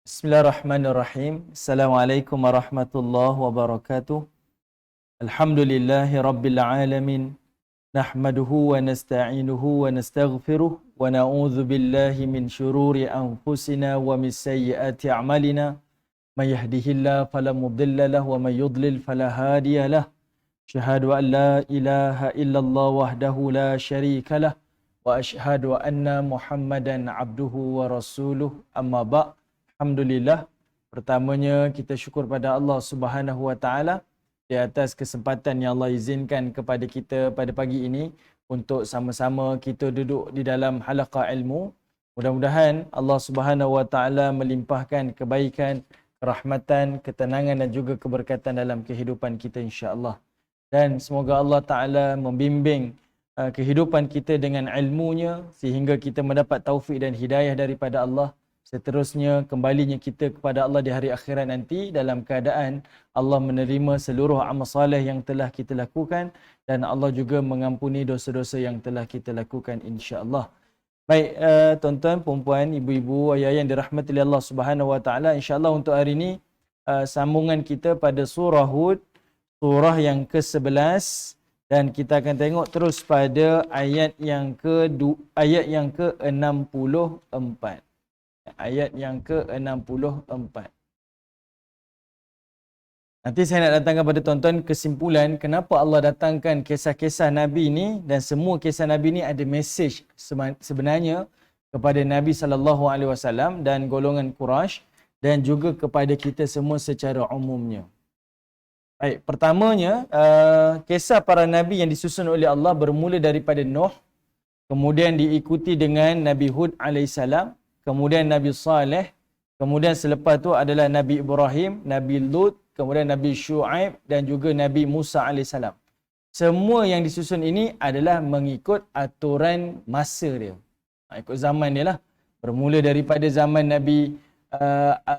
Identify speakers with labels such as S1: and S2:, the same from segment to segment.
S1: Bismillahirrahmanirrahim. Assalamualaikum warahmatullahi wabarakatuh. Alhamdulillahi rabbil alamin. Nahmaduhu wa nasta'inuhu wa nastaghfiruh wa na'udzu billahi min syururi anfusina wa min sayyiati a'malina. May yahdihillahu fala mudilla lahu wa may yudlil fala hadiya lahu. Asyhadu an la ilaha illallah wahdahu la syarika lah wa asyhadu anna Muhammadan abduhu wa rasuluh. Amma ba'. Alhamdulillah, pertamanya kita syukur pada Allah Subhanahu Wa Taala di atas kesempatan yang Allah izinkan kepada kita pada pagi ini untuk sama-sama kita duduk di dalam halaqah ilmu. Mudah-mudahan Allah Subhanahu Wa Taala melimpahkan kebaikan, kerahmatan, ketenangan dan juga keberkatan dalam kehidupan kita insya-Allah. Dan semoga Allah Taala membimbing kehidupan kita dengan ilmunya sehingga kita mendapat taufik dan hidayah daripada Allah. Seterusnya kembalinya kita kepada Allah di hari akhirat nanti dalam keadaan Allah menerima seluruh amal soleh yang telah kita lakukan dan Allah juga mengampuni dosa-dosa yang telah kita lakukan insya-Allah. Baik, tuan-tuan, puan-puan, ibu-ibu, ayah yang dirahmati Allah Subhanahu Wa Taala, insya-Allah untuk hari ini sambungan kita pada surah Hud, surah yang ke-11, dan kita akan tengok terus pada ayat yang ke-64. Ayat yang ke-64. Nanti saya nak datangkan pada tuan-tuan kesimpulan kenapa Allah datangkan kisah-kisah Nabi ni, dan semua kisah Nabi ni ada mesej sebenarnya kepada Nabi SAW dan golongan Quraisy dan juga kepada kita semua secara umumnya. Baik, pertamanya kisah para Nabi yang disusun oleh Allah bermula daripada Nuh, kemudian diikuti dengan Nabi Hud alaihissalam, kemudian Nabi Saleh, kemudian selepas tu adalah Nabi Ibrahim, Nabi Lut, kemudian Nabi Shu'aib dan juga Nabi Musa AS. Semua yang disusun ini adalah mengikut aturan masa dia. Ikut zaman dia lah. Bermula daripada zaman Nabi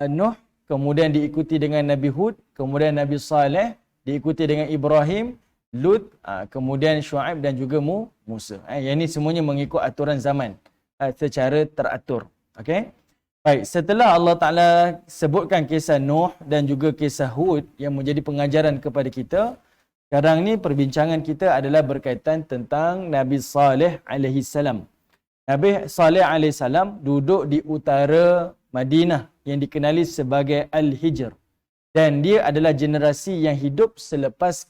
S1: Nuh, kemudian diikuti dengan Nabi Hud, kemudian Nabi Saleh, diikuti dengan Ibrahim, Lut, kemudian Shu'aib dan juga Musa. Yang ini semuanya mengikut aturan zaman secara teratur. Okey. Baik, setelah Allah Taala sebutkan kisah Nuh dan juga kisah Hud yang menjadi pengajaran kepada kita, sekarang ni perbincangan kita adalah berkaitan tentang Nabi Saleh alaihi salam. Nabi Saleh alaihi salam duduk di utara Madinah yang dikenali sebagai Al-Hijr, dan dia adalah generasi yang hidup selepas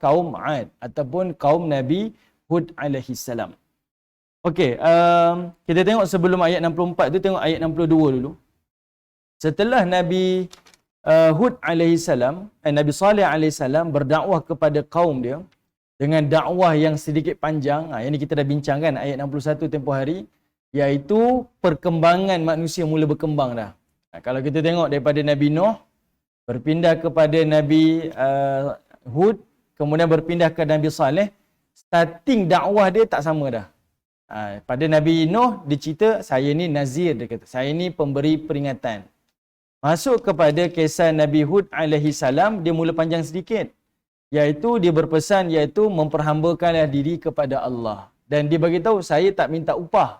S1: kaum 'Ad ataupun kaum Nabi Hud alaihi salam. Okey, kita tengok sebelum ayat 64 tu, tengok ayat 62 dulu. Setelah Nabi Hud alaihissalam, Nabi Saleh alaihissalam berdakwah kepada kaum dia dengan dakwah yang sedikit panjang. Yang ni kita dah bincangkan ayat 61 tempoh hari, iaitu perkembangan manusia mula berkembang dah. Kalau kita tengok daripada Nabi Nuh berpindah kepada Nabi Hud, kemudian berpindah ke Nabi Saleh, starting dakwah dia tak sama dah. Pada Nabi Nuh dicerita, saya ni nazir, dia kata, saya ni pemberi peringatan. Masuk kepada kisah Nabi Hud alaihi salam, dia mula panjang sedikit, iaitu dia berpesan, iaitu memperhambakanlah diri kepada Allah, dan dia bagi tahu, saya tak minta upah.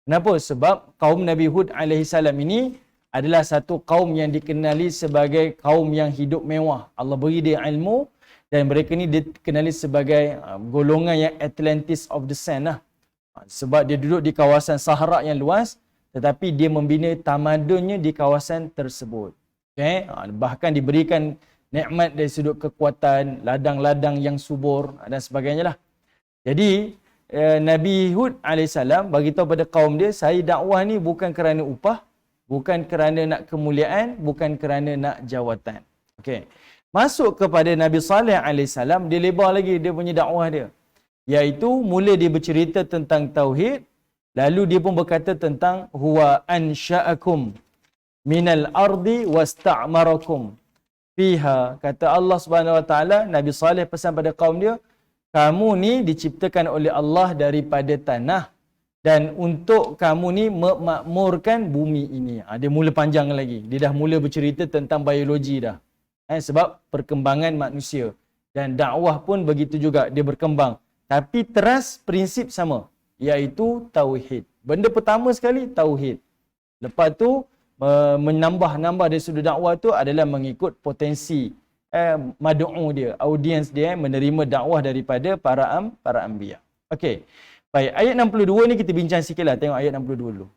S1: Kenapa? Sebab kaum Nabi Hud alaihi salam ini adalah satu kaum yang dikenali sebagai kaum yang hidup mewah. Allah beri dia ilmu, dan mereka ni dikenali sebagai golongan yang Atlantis of the Sand lah. Sebab dia duduk di kawasan Sahara yang luas, tetapi dia membina tamadunnya di kawasan tersebut. Okay? Bahkan diberikan nikmat dari sudut kekuatan, ladang-ladang yang subur dan sebagainya lah. Jadi Nabi Hud AS bagi tahu pada kaum dia, saya dakwah ni bukan kerana upah, bukan kerana nak kemuliaan, bukan kerana nak jawatan. Okay. Masuk kepada Nabi Saleh AS, dia lebar lagi dia punya dakwah dia, iaitu mula dia bercerita tentang tauhid, lalu dia pun berkata tentang huwa ansha'akum minal ardi wasta'marakum fiha. Kata Allah Subhanahu Wa Taala, Nabi Saleh pesan pada kaum dia, kamu ni diciptakan oleh Allah daripada tanah, dan untuk kamu ni memakmurkan bumi ini. Dia mula panjang lagi. Dia dah mula bercerita tentang biologi dah. Sebab perkembangan manusia, dan dakwah pun begitu juga, dia berkembang. Tapi teras prinsip sama, iaitu tauhid. Benda pertama sekali, tauhid. Lepas tu, menambah-nambah dari sudut dakwah tu adalah mengikut potensi mad'u dia, audiens dia menerima dakwah daripada para anbiya. Okey. Baik, ayat 62 ni kita bincang sikitlah, tengok ayat 62 dulu.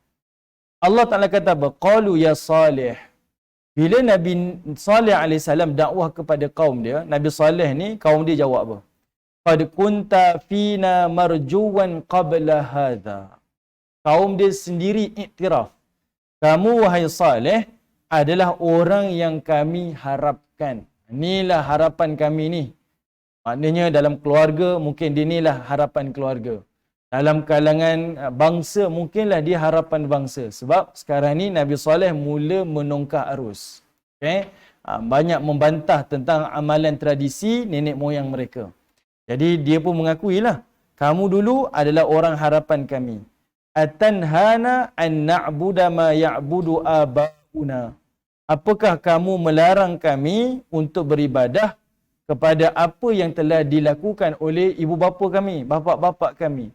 S1: Allah Taala kata apa? Qalu ya Salih. Bila Nabi Salih alaihi salam dakwah kepada kaum dia, Nabi Salih ni kaum dia jawab apa? Qad kunta fina marjuwan qabla hadha. Kaum dia sendiri iktiraf. Kamu wahai Saleh adalah orang yang kami harapkan. Inilah harapan kami ni. Maknanya dalam keluarga mungkin dia inilah harapan keluarga. Dalam kalangan bangsa mungkinlah dia harapan bangsa. Sebab sekarang ni Nabi Saleh mula menongkar arus. Okay? Banyak membantah tentang amalan tradisi nenek moyang mereka. Jadi dia pun mengakuilah, kamu dulu adalah orang harapan kami. Atanhana an na'budu ma ya'budu abauna. Apakah kamu melarang kami untuk beribadah kepada apa yang telah dilakukan oleh ibu bapa kami, bapa-bapa kami?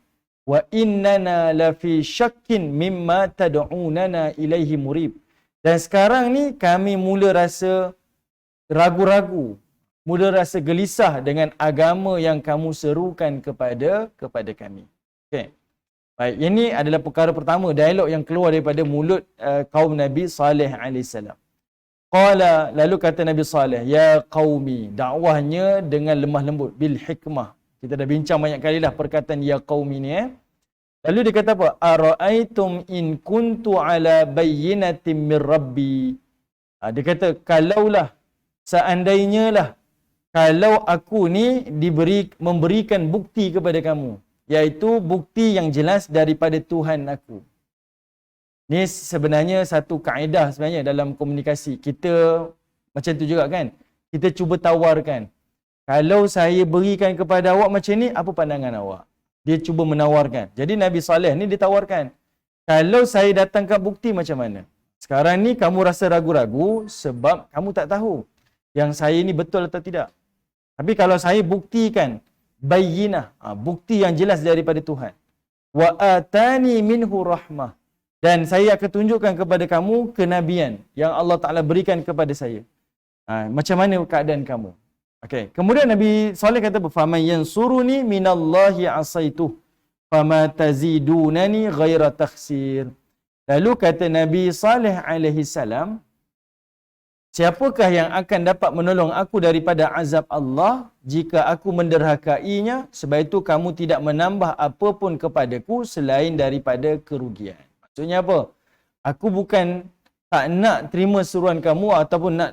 S1: Wa innana lafi syakkin mimma tad'unana ilaihi murib. Dan sekarang ni kami mula rasa ragu-ragu, mula rasa gelisah dengan agama yang kamu serukan kepada kami. Okey. Baik, ini adalah perkara pertama, dialog yang keluar daripada mulut kaum Nabi Saleh alaihissalam. Qala, lalu kata Nabi Saleh, ya qaumi, dakwahnya dengan lemah lembut, bil hikmah. Kita dah bincang banyak kali dah perkataan ya qaumi ni. Lalu dia kata apa? Ara'aitum in kuntu ala bayyinatin min rabbi. Dia kata, kalaulah, seandainya lah, kalau aku ni memberikan bukti kepada kamu, iaitu bukti yang jelas daripada Tuhan aku. Ni sebenarnya satu kaedah sebenarnya dalam komunikasi. Kita macam tu juga kan. Kita cuba tawarkan. Kalau saya berikan kepada awak macam ni, apa pandangan awak? Dia cuba menawarkan. Jadi Nabi Saleh ni ditawarkan. Kalau saya datangkan bukti macam mana? Sekarang ni kamu rasa ragu-ragu sebab kamu tak tahu yang saya ni betul atau tidak. Tapi kalau saya buktikan bayyinah, bukti yang jelas daripada Tuhan. Wa atani minhu rahmah. Dan saya akan tunjukkan kepada kamu kenabian yang Allah Ta'ala berikan kepada saya. Macam mana keadaan kamu? Okay. Kemudian Nabi Saleh kata, faman yansuruni minallahi asaituh fama tazidunani ghaira takhsir. Lalu kata Nabi Saleh alaihi salam, siapakah yang akan dapat menolong aku daripada azab Allah jika aku menderhakainya? Sebab itu kamu tidak menambah apa pun kepadaku selain daripada kerugian. Maksudnya apa? Aku bukan tak nak terima seruan kamu ataupun nak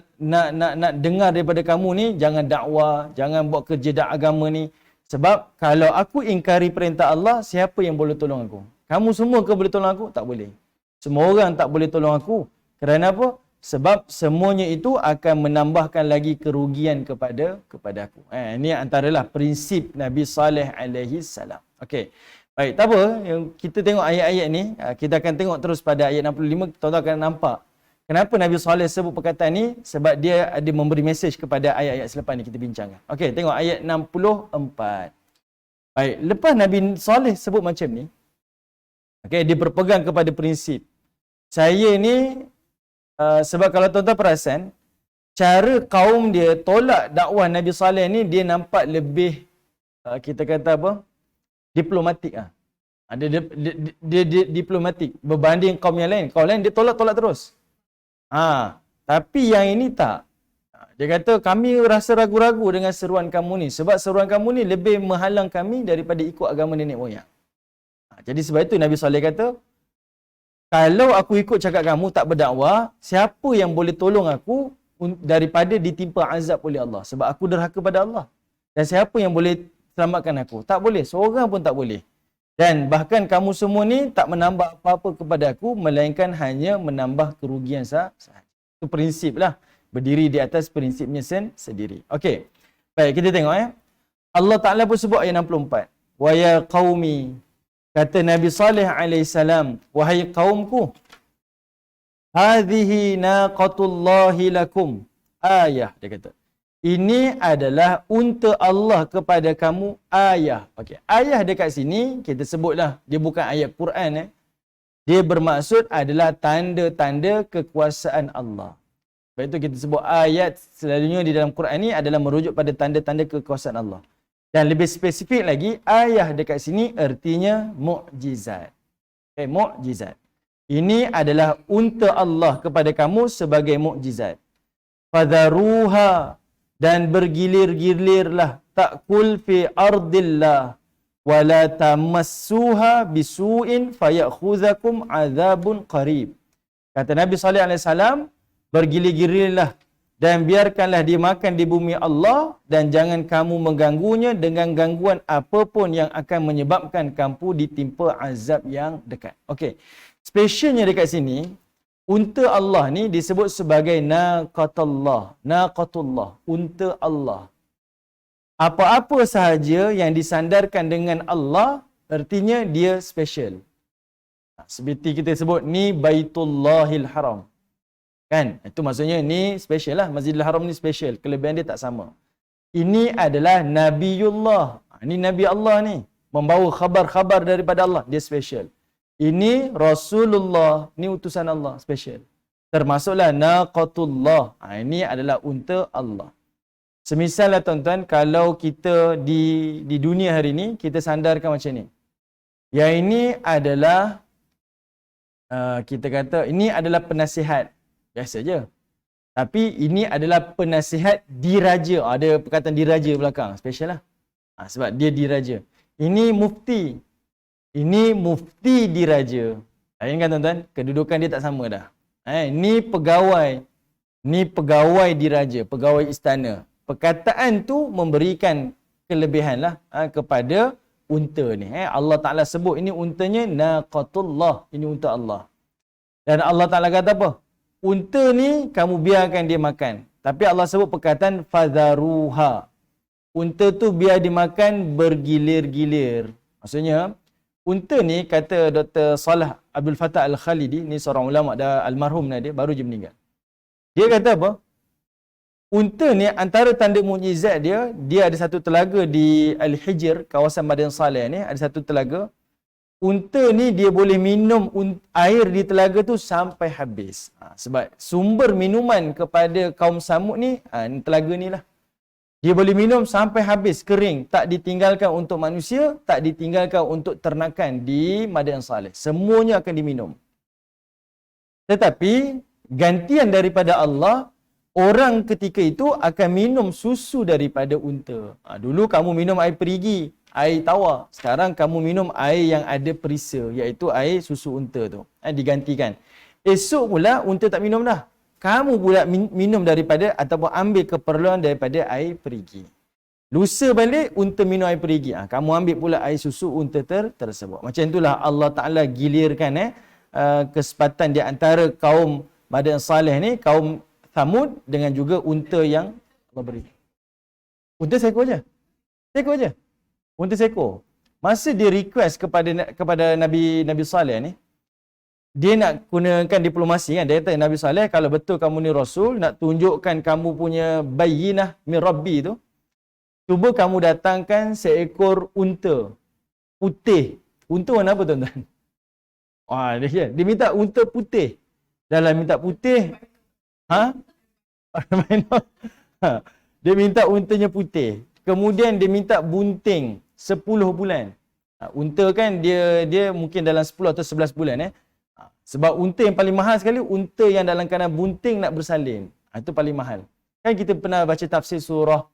S1: dengar daripada kamu ni, jangan dakwah, jangan buat kerja agama ni. Sebab kalau aku ingkari perintah Allah, siapa yang boleh tolong aku? Kamu semua ke boleh tolong aku? Tak boleh. Semua orang tak boleh tolong aku. Kerana apa? Sebab semuanya itu akan menambahkan lagi kerugian kepada aku. Ini antaralah prinsip Nabi Saleh alaihi salam. Okey. Baik, tak apa. Kita tengok ayat-ayat ni. Kita akan tengok terus pada ayat 65. Tuan-tuan akan nampak kenapa Nabi Saleh sebut perkataan ni. Sebab dia ada memberi mesej kepada ayat-ayat selepas ni kita bincangkan. Okey, tengok ayat 64. Baik, lepas Nabi Saleh sebut macam ni. Okey, dia berpegang kepada prinsip. Saya ni sebab kalau tuan-tuan perasan, cara kaum dia tolak dakwah Nabi Saleh ni, dia nampak lebih kita kata apa? Diplomatik. Dia diplomatik berbanding kaum yang lain. Kaum lain dia tolak-tolak terus. Tapi yang ini tak. Dia kata kami rasa ragu-ragu dengan seruan kamu ni sebab seruan kamu ni lebih menghalang kami daripada ikut agama nenek moyang. Jadi sebab itu Nabi Saleh kata, kalau aku ikut cakap kamu tak berdakwah, siapa yang boleh tolong aku daripada ditimpa azab oleh Allah? Sebab aku derhaka pada Allah. Dan siapa yang boleh selamatkan aku? Tak boleh. Seorang pun tak boleh. Dan bahkan kamu semua ni tak menambah apa-apa kepada aku, melainkan hanya menambah kerugian sahaja. Itu prinsip lah. Berdiri di atas prinsipnya sendiri. Okey. Baik, kita tengok Allah Ta'ala pun sebut ayat 64. Wa ya qaumi. Kata Nabi Saleh alaihissalam, wahai kaumku, hadhihi naqatullahi lakum ayah. Dia kata, ini adalah unta Allah kepada kamu ayah. Okey, ayah dekat sini kita sebutlah dia bukan ayat Quran Dia bermaksud adalah tanda-tanda kekuasaan Allah. Sebab itu kita sebut ayat selalunya di dalam Quran ni adalah merujuk pada tanda-tanda kekuasaan Allah. Dan lebih spesifik lagi, ayah dekat sini artinya mukjizat. Okay, mukjizat. Ini adalah unta Allah kepada kamu sebagai mukjizat. Fadharuha, dan bergilir-gilirlah, takul fi ardillah wala tamassuha bisu'in fayakhuzakum azabun qarib. Kata Nabi sallallahu alaihi wasallam, bergilir-gilirlah dan biarkanlah dia makan di bumi Allah dan jangan kamu mengganggunya dengan gangguan apapun yang akan menyebabkan kamu ditimpa azab yang dekat. Okey. Spesialnya dekat sini, unta Allah ni disebut sebagai naqatullah. Naqatullah, unta Allah. Apa-apa sahaja yang disandarkan dengan Allah, artinya dia special. Seperti kita sebut, ni Baitullahil Haram. Kan? Itu maksudnya ni special lah. Masjidil Haram ni special. Kelebihan dia tak sama. Ini adalah Nabiullah. Ini Nabi Allah ni. Membawa khabar-khabar daripada Allah. Dia special. Ini Rasulullah. Ni utusan Allah. Special. Termasuklah Naqatullah. Ini adalah unta Allah. Semisalnya tuan-tuan, kalau kita di dunia hari ni, kita sandarkan macam ni. Yang ini adalah, kita kata, ini adalah penasihat. Biasa je. Tapi ini adalah penasihat diraja. Ada perkataan diraja belakang. Special lah. Sebab dia diraja. Ini mufti. Ini mufti diraja. Ini kan tuan-tuan, kedudukan dia tak sama dah. Ini pegawai. Ini pegawai diraja. Pegawai istana. Perkataan tu memberikan kelebihan lah kepada unta ni. Allah Ta'ala sebut ini untanya Naqatullah. Ini unta Allah. Dan Allah Ta'ala kata apa? Unta ni kamu biarkan dia makan. Tapi Allah sebut perkataan fadharuha. Unta tu biar dimakan bergilir-gilir. Maksudnya, unta ni kata Dr. Salah Abdul Fattah Al-Khalidi, ni seorang ulama dah almarhum dia, baru je meninggal. Dia kata apa? Unta ni antara tanda mukjizat dia, dia ada satu telaga di Al-Hijr, kawasan Madian Saleh ni, ada satu telaga. Unta ni dia boleh minum air di telaga tu sampai habis. Sebab sumber minuman kepada kaum Samud ni, telaga ni lah. Dia boleh minum sampai habis, kering. Tak ditinggalkan untuk manusia, tak ditinggalkan untuk ternakan di Madian Saleh. Semuanya akan diminum. Tetapi, gantian daripada Allah, orang ketika itu akan minum susu daripada unta. Dulu kamu minum air perigi, air tawar. Sekarang kamu minum air yang ada perisa, iaitu air susu unta tu. Digantikan. Esok pula unta tak minum dah. Kamu pula minum daripada ataupun ambil keperluan daripada air perigi. Lusa balik unta minum air perigi. Kamu ambil pula air susu unta tersebut. Macam itulah Allah Ta'ala gilirkan kesempatan di antara kaum Madian Saleh ni, kaum Thamud dengan juga unta yang Allah beri. Unta seekor je. Seekor je. Unta seekor. Masa dia request kepada Nabi Saleh ni, dia nak gunakan diplomasi kan. Dia kata, Nabi Saleh, kalau betul kamu ni Rasul, nak tunjukkan kamu punya bayyinah min Rabbi tu, cuba kamu datangkan seekor unta putih. Unta warna apa tuan-tuan? Dia minta unta putih. Dalam minta putih, dia minta untanya putih. Kemudian dia minta bunting 10 bulan. Unta kan dia mungkin dalam 10 atau 11 bulan Sebab unta yang paling mahal sekali, unta yang dalam keadaan bunting nak bersalin. Itu paling mahal. Kan kita pernah baca tafsir surah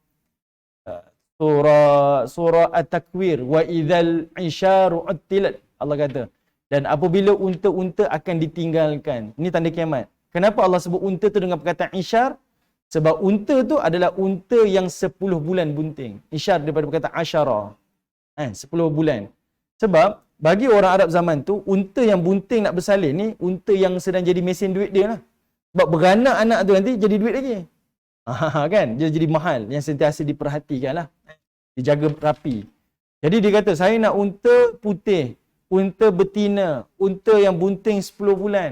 S1: At-Takwir, wa idzal isyaru uttilat. Allah kata, dan apabila unta-unta akan ditinggalkan. Ini tanda kiamat. Kenapa Allah sebut unta tu dengan perkataan isyar? Sebab unta tu adalah unta yang 10 bulan bunting. Isyar daripada perkataan asyara. 10 bulan. Sebab bagi orang Arab zaman tu, unta yang bunting nak bersalin ni, unta yang sedang jadi mesin duit dia lah. Sebab beranak anak tu nanti jadi duit lagi. Kan? Dia jadi mahal. Yang sentiasa diperhatikan lah. Dijaga rapi. Jadi dia kata, saya nak unta putih. Unta betina. Unta yang bunting 10 bulan.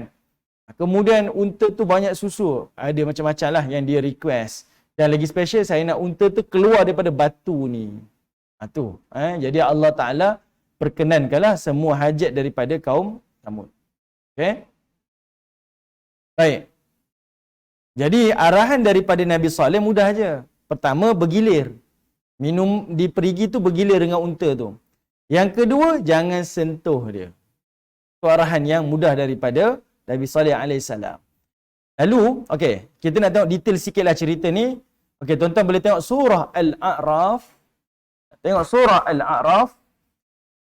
S1: Kemudian unta tu banyak susu. Ada macam-macam lah yang dia request. Dan lagi special, saya nak unta tu keluar daripada batu ni. Jadi Allah Ta'ala perkenankanlah semua hajat daripada kaum Thamud. Okey. Baik. Jadi arahan daripada Nabi Saleh mudah aja. Pertama, bergilir. Minum di perigi tu bergilir dengan unta tu. Yang kedua, jangan sentuh dia. Itu arahan yang mudah daripada Nabi Saleh AS. Lalu, okey, kita nak tengok detail sikitlah cerita ni. Okey, tuan-tuan boleh tengok surah Al-A'raf. Tengok surah Al-A'raf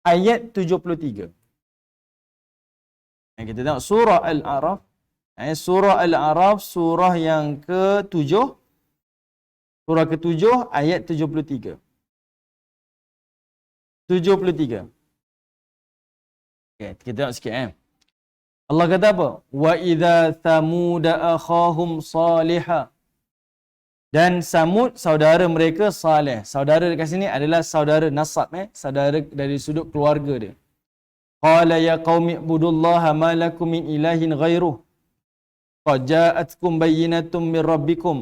S1: ayat 73. Kita tengok surah Al-A'raf. Surah Al-A'raf, surah yang ke-7. Surah ke-7 ayat 73. 73. Okay, kita tengok sikit. Allah kata apa? Wa idza thamud akhahum salihah. Dan Samud, saudara mereka Saleh. Saudara dekat sini adalah saudara nasab. Saudara dari sudut keluarga dia. Qala ya qaumi ibudullaha ma lakum min ilahin ghairuh. Qad ja'atkum bayyinatun min rabbikum.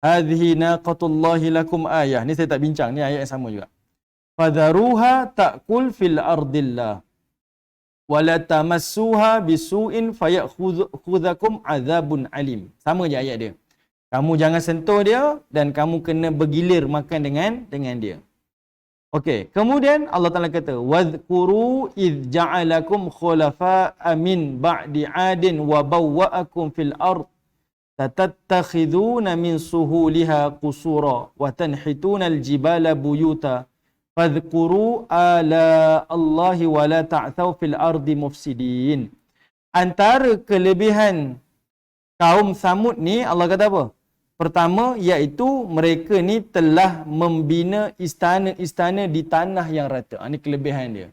S1: Hadhihi naqatullahi lakum ayah. Ni saya tak bincang, ni ayat yang sama juga. Fadharuha ta'kul fil ardillah. Wa la tamassuha bisu'in fayakhudhukum azabun alim. Sama je ayat dia. Kamu jangan sentuh dia dan kamu kena bergilir makan dengan dia. Okey, kemudian Allah Taala kata wadhkuru id ja'alakum khulafa'a min ba'di 'adin wa bawwa'akum fil ard tatattakhiduna min suhuliha qusura wa tanhituna al-jibala buyuta fadhkuru ala Allahi wa la ta'thaw fil ardi mufsidin. Antara kelebihan kaum Samud ni Allah kata apa? Pertama, iaitu mereka ni telah membina istana-istana di tanah yang rata. Ini kelebihan dia.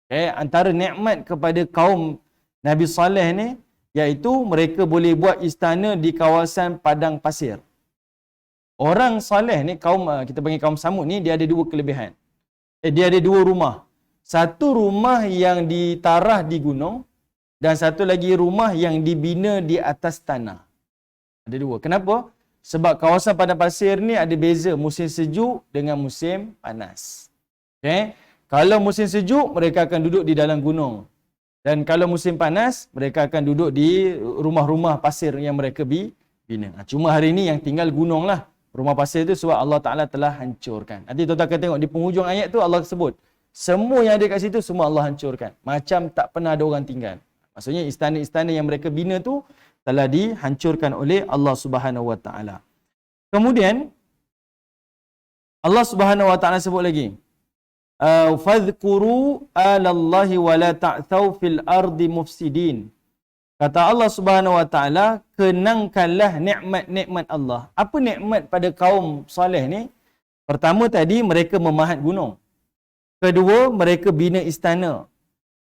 S1: Okay. Antara nikmat kepada kaum Nabi Saleh ni, iaitu mereka boleh buat istana di kawasan padang pasir. Orang Saleh ni, kita panggil kaum Samud ni, dia ada dua kelebihan. Dia ada dua rumah. Satu rumah yang ditarah di gunung, dan satu lagi rumah yang dibina di atas tanah. Ada dua. Kenapa? Sebab kawasan padang pasir ni ada beza musim sejuk dengan musim panas. Okay? Kalau musim sejuk, mereka akan duduk di dalam gunung. Dan kalau musim panas, mereka akan duduk di rumah-rumah pasir yang mereka bina. Cuma hari ni yang tinggal gunung lah. Rumah pasir tu sebab Allah Ta'ala telah hancurkan. Nanti tuan-tuan akan tengok di penghujung ayat tu Allah sebut. Semua yang ada kat situ, semua Allah hancurkan. Macam tak pernah ada orang tinggal. Maksudnya istana-istana yang mereka bina tu telah dihancurkan oleh Allah Subhanahu Wa Taala. Kemudian Allah Subhanahu Wa Taala sebut lagi, fadhkuru alallahi wa la ta'thaw fil ardi mufsidin. Kata Allah Subhanahu Wa Taala, kenangkanlah nikmat-nikmat Allah. Apa nikmat pada kaum Saleh ni? Pertama tadi mereka memahat gunung. Kedua, mereka bina istana.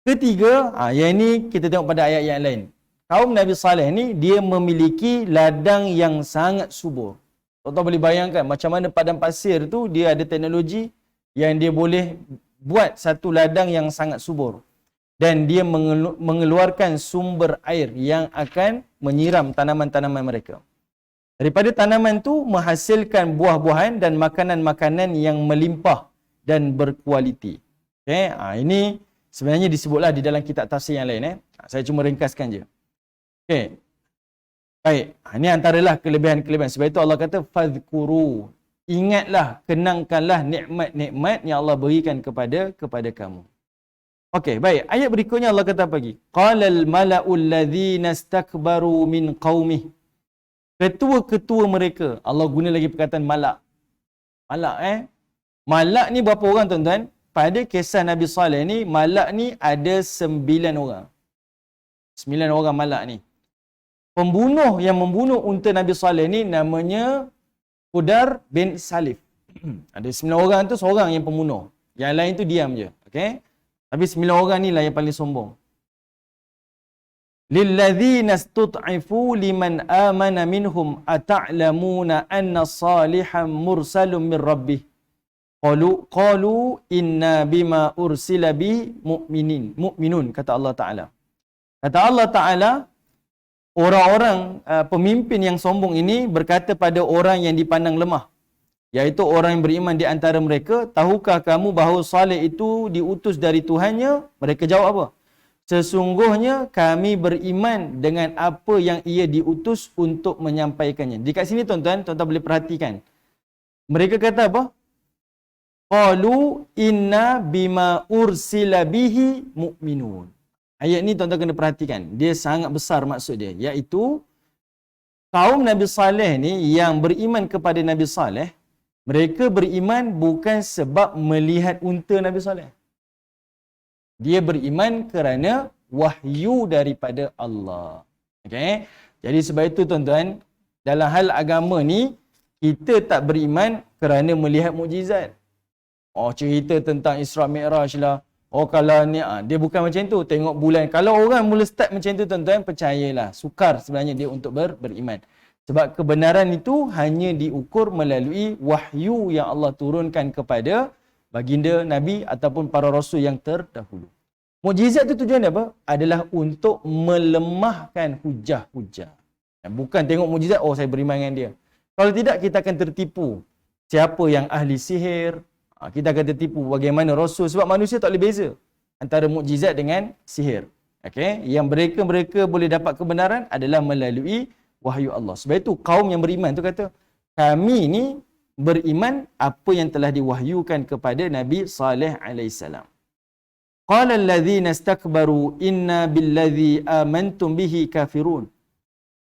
S1: Ketiga, yang ini kita tengok pada ayat yang lain. Kaum Nabi Saleh ni, dia memiliki ladang yang sangat subur. Tuan-tuan boleh bayangkan macam mana padang pasir tu, dia ada teknologi yang dia boleh buat satu ladang yang sangat subur. Dan dia mengeluarkan sumber air yang akan menyiram tanaman-tanaman mereka. Daripada tanaman tu, menghasilkan buah-buahan dan makanan-makanan yang melimpah dan berkualiti. Okay? Ini sebenarnya disebutlah di dalam kitab tafsir yang lain. Saya cuma ringkaskan je. Okay. Baik. Ini antaralah kelebihan-kelebihan. Sebab itu Allah kata, fadhkuru. Ingatlah, kenangkanlah nikmat-nikmat yang Allah berikan kepada kamu. Okey, baik. Ayat berikutnya Allah kata apa lagi? Qalal mala'ul ladzina istakbaru min qaumih. Ketua-ketua mereka. Allah guna lagi perkataan malak. Malak Malak ni berapa orang tuan-tuan? Pada kisah Nabi Saleh ni, malak ni ada 9 orang. 9 orang malak ni. Pembunuh yang membunuh unta Nabi Saleh ni namanya Qudar bin Salif. Ada 9 orang tu seorang yang pembunuh. Yang lain tu diam je. Okey? Tapi 9 orang ni lah yang paling sombong. Lilladzina istud'ifu liman amana minhum ata'lamuna anna salihan mursalun min rabbih. Qalu inna bima ursila bi mu'minun, kata Allah Ta'ala. Kata Allah Ta'ala, orang-orang pemimpin yang sombong ini berkata pada orang yang dipandang lemah, iaitu orang yang beriman di antara mereka, tahukah kamu bahawa Saleh itu diutus dari Tuhannya? Mereka jawab apa? sesungguhnya kami beriman dengan apa yang ia diutus untuk menyampaikannya. Dekat sini tuan-tuan boleh perhatikan. Mereka kata apa? Qalu inna bima ursila bihi mu'minun. Ayat ni tuan-tuan kena perhatikan. Dia sangat besar maksud dia. Iaitu kaum Nabi Saleh ni yang beriman kepada Nabi Saleh, mereka beriman bukan sebab melihat unta Nabi Saleh. Dia beriman kerana wahyu daripada Allah. Okey. Jadi sebab itu tuan-tuan, dalam hal agama ni kita tak beriman kerana melihat mukjizat. Oh, cerita tentang Isra Mi'raj lah. Oh, kalau ni dia bukan macam tu, tengok bulan. Kalau orang mula start macam tu tuan-tuan, percayalah, sukar sebenarnya dia untuk beriman. Sebab kebenaran itu hanya diukur melalui wahyu yang Allah turunkan kepada baginda Nabi ataupun para rasul yang terdahulu. Mukjizat tu tujuan dia apa? Adalah untuk melemahkan hujah-hujah. Bukan tengok mukjizat, oh saya beriman dengan dia. Kalau tidak, kita akan tertipu. Siapa yang ahli sihir, kita akan tertipu bagaimana rasul. Sebab manusia tak boleh beza antara mukjizat dengan sihir. Okay? Yang mereka boleh dapat kebenaran adalah melalui wahyu Allah. Sebab itu kaum yang beriman tu kata, kami ni beriman apa yang telah diwahyukan kepada Nabi Saleh alaihissalam. Qala allazina istakbaru inna billadzi amantum bihi kafirun.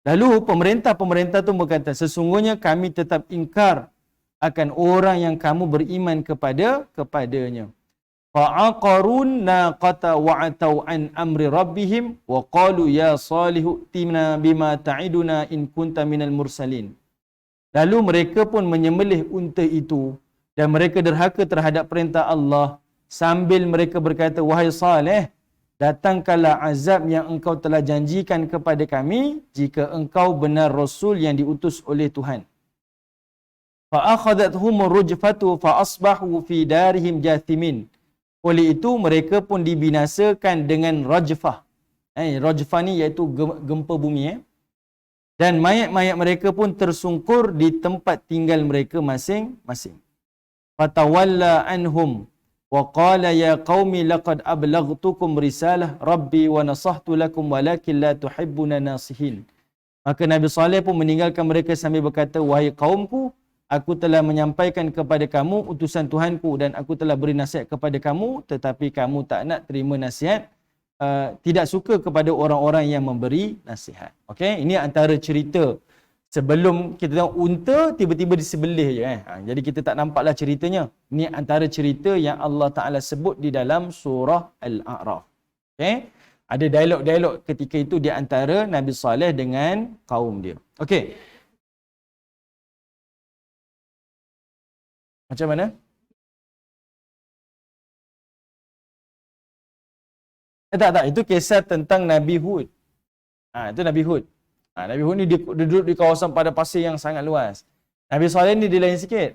S1: Lalu pemerintah tu berkata, sesungguhnya kami tetap ingkar akan orang yang kamu beriman kepadanya. Fa'aqarun naqata wa'atau an amri rabbihim wa qalu ya salihu timna bima ta'iduna in kunta minal mursalin. Lalu mereka pun menyembelih unta itu dan mereka derhaka terhadap perintah Allah sambil mereka berkata, wahai Saleh, datangkanlah azab yang engkau telah janjikan kepada kami jika engkau benar rasul yang diutus oleh Tuhan. Fa'akhadathumur rujfatu fa'asbahu fi darihim jathimin. Oleh itu mereka pun dibinasakan dengan rajfah. Rajfah ni iaitu gempa bumi. Dan mayat-mayat mereka pun tersungkur di tempat tinggal mereka masing-masing. Fatawalla anhum wa qala ya qaumi laqad ablaghtukum risalah rabbi wa nasahtu lakum walakin la tuhibbuna nasihin. Maka Nabi Saleh pun meninggalkan mereka sambil berkata, wahai kaumku, aku telah menyampaikan kepada kamu utusan Tuhanku dan aku telah beri nasihat kepada kamu, tetapi kamu tak nak terima nasihat, tidak suka kepada orang-orang yang memberi nasihat. Okey, ini antara cerita. Sebelum kita tengok unta, tiba-tiba disembelih je. Jadi kita tak nampaklah ceritanya. Ini antara cerita yang Allah Ta'ala sebut di dalam surah Al-A'raf. Okey, ada dialog-dialog ketika itu di antara Nabi Saleh dengan kaum dia. Okey. Macam mana? Tak. Itu kisah tentang Nabi Hud. Itu Nabi Hud. Nabi Hud ni dia duduk di kawasan padang pasir yang sangat luas. Nabi Saleh ni dia lain sikit.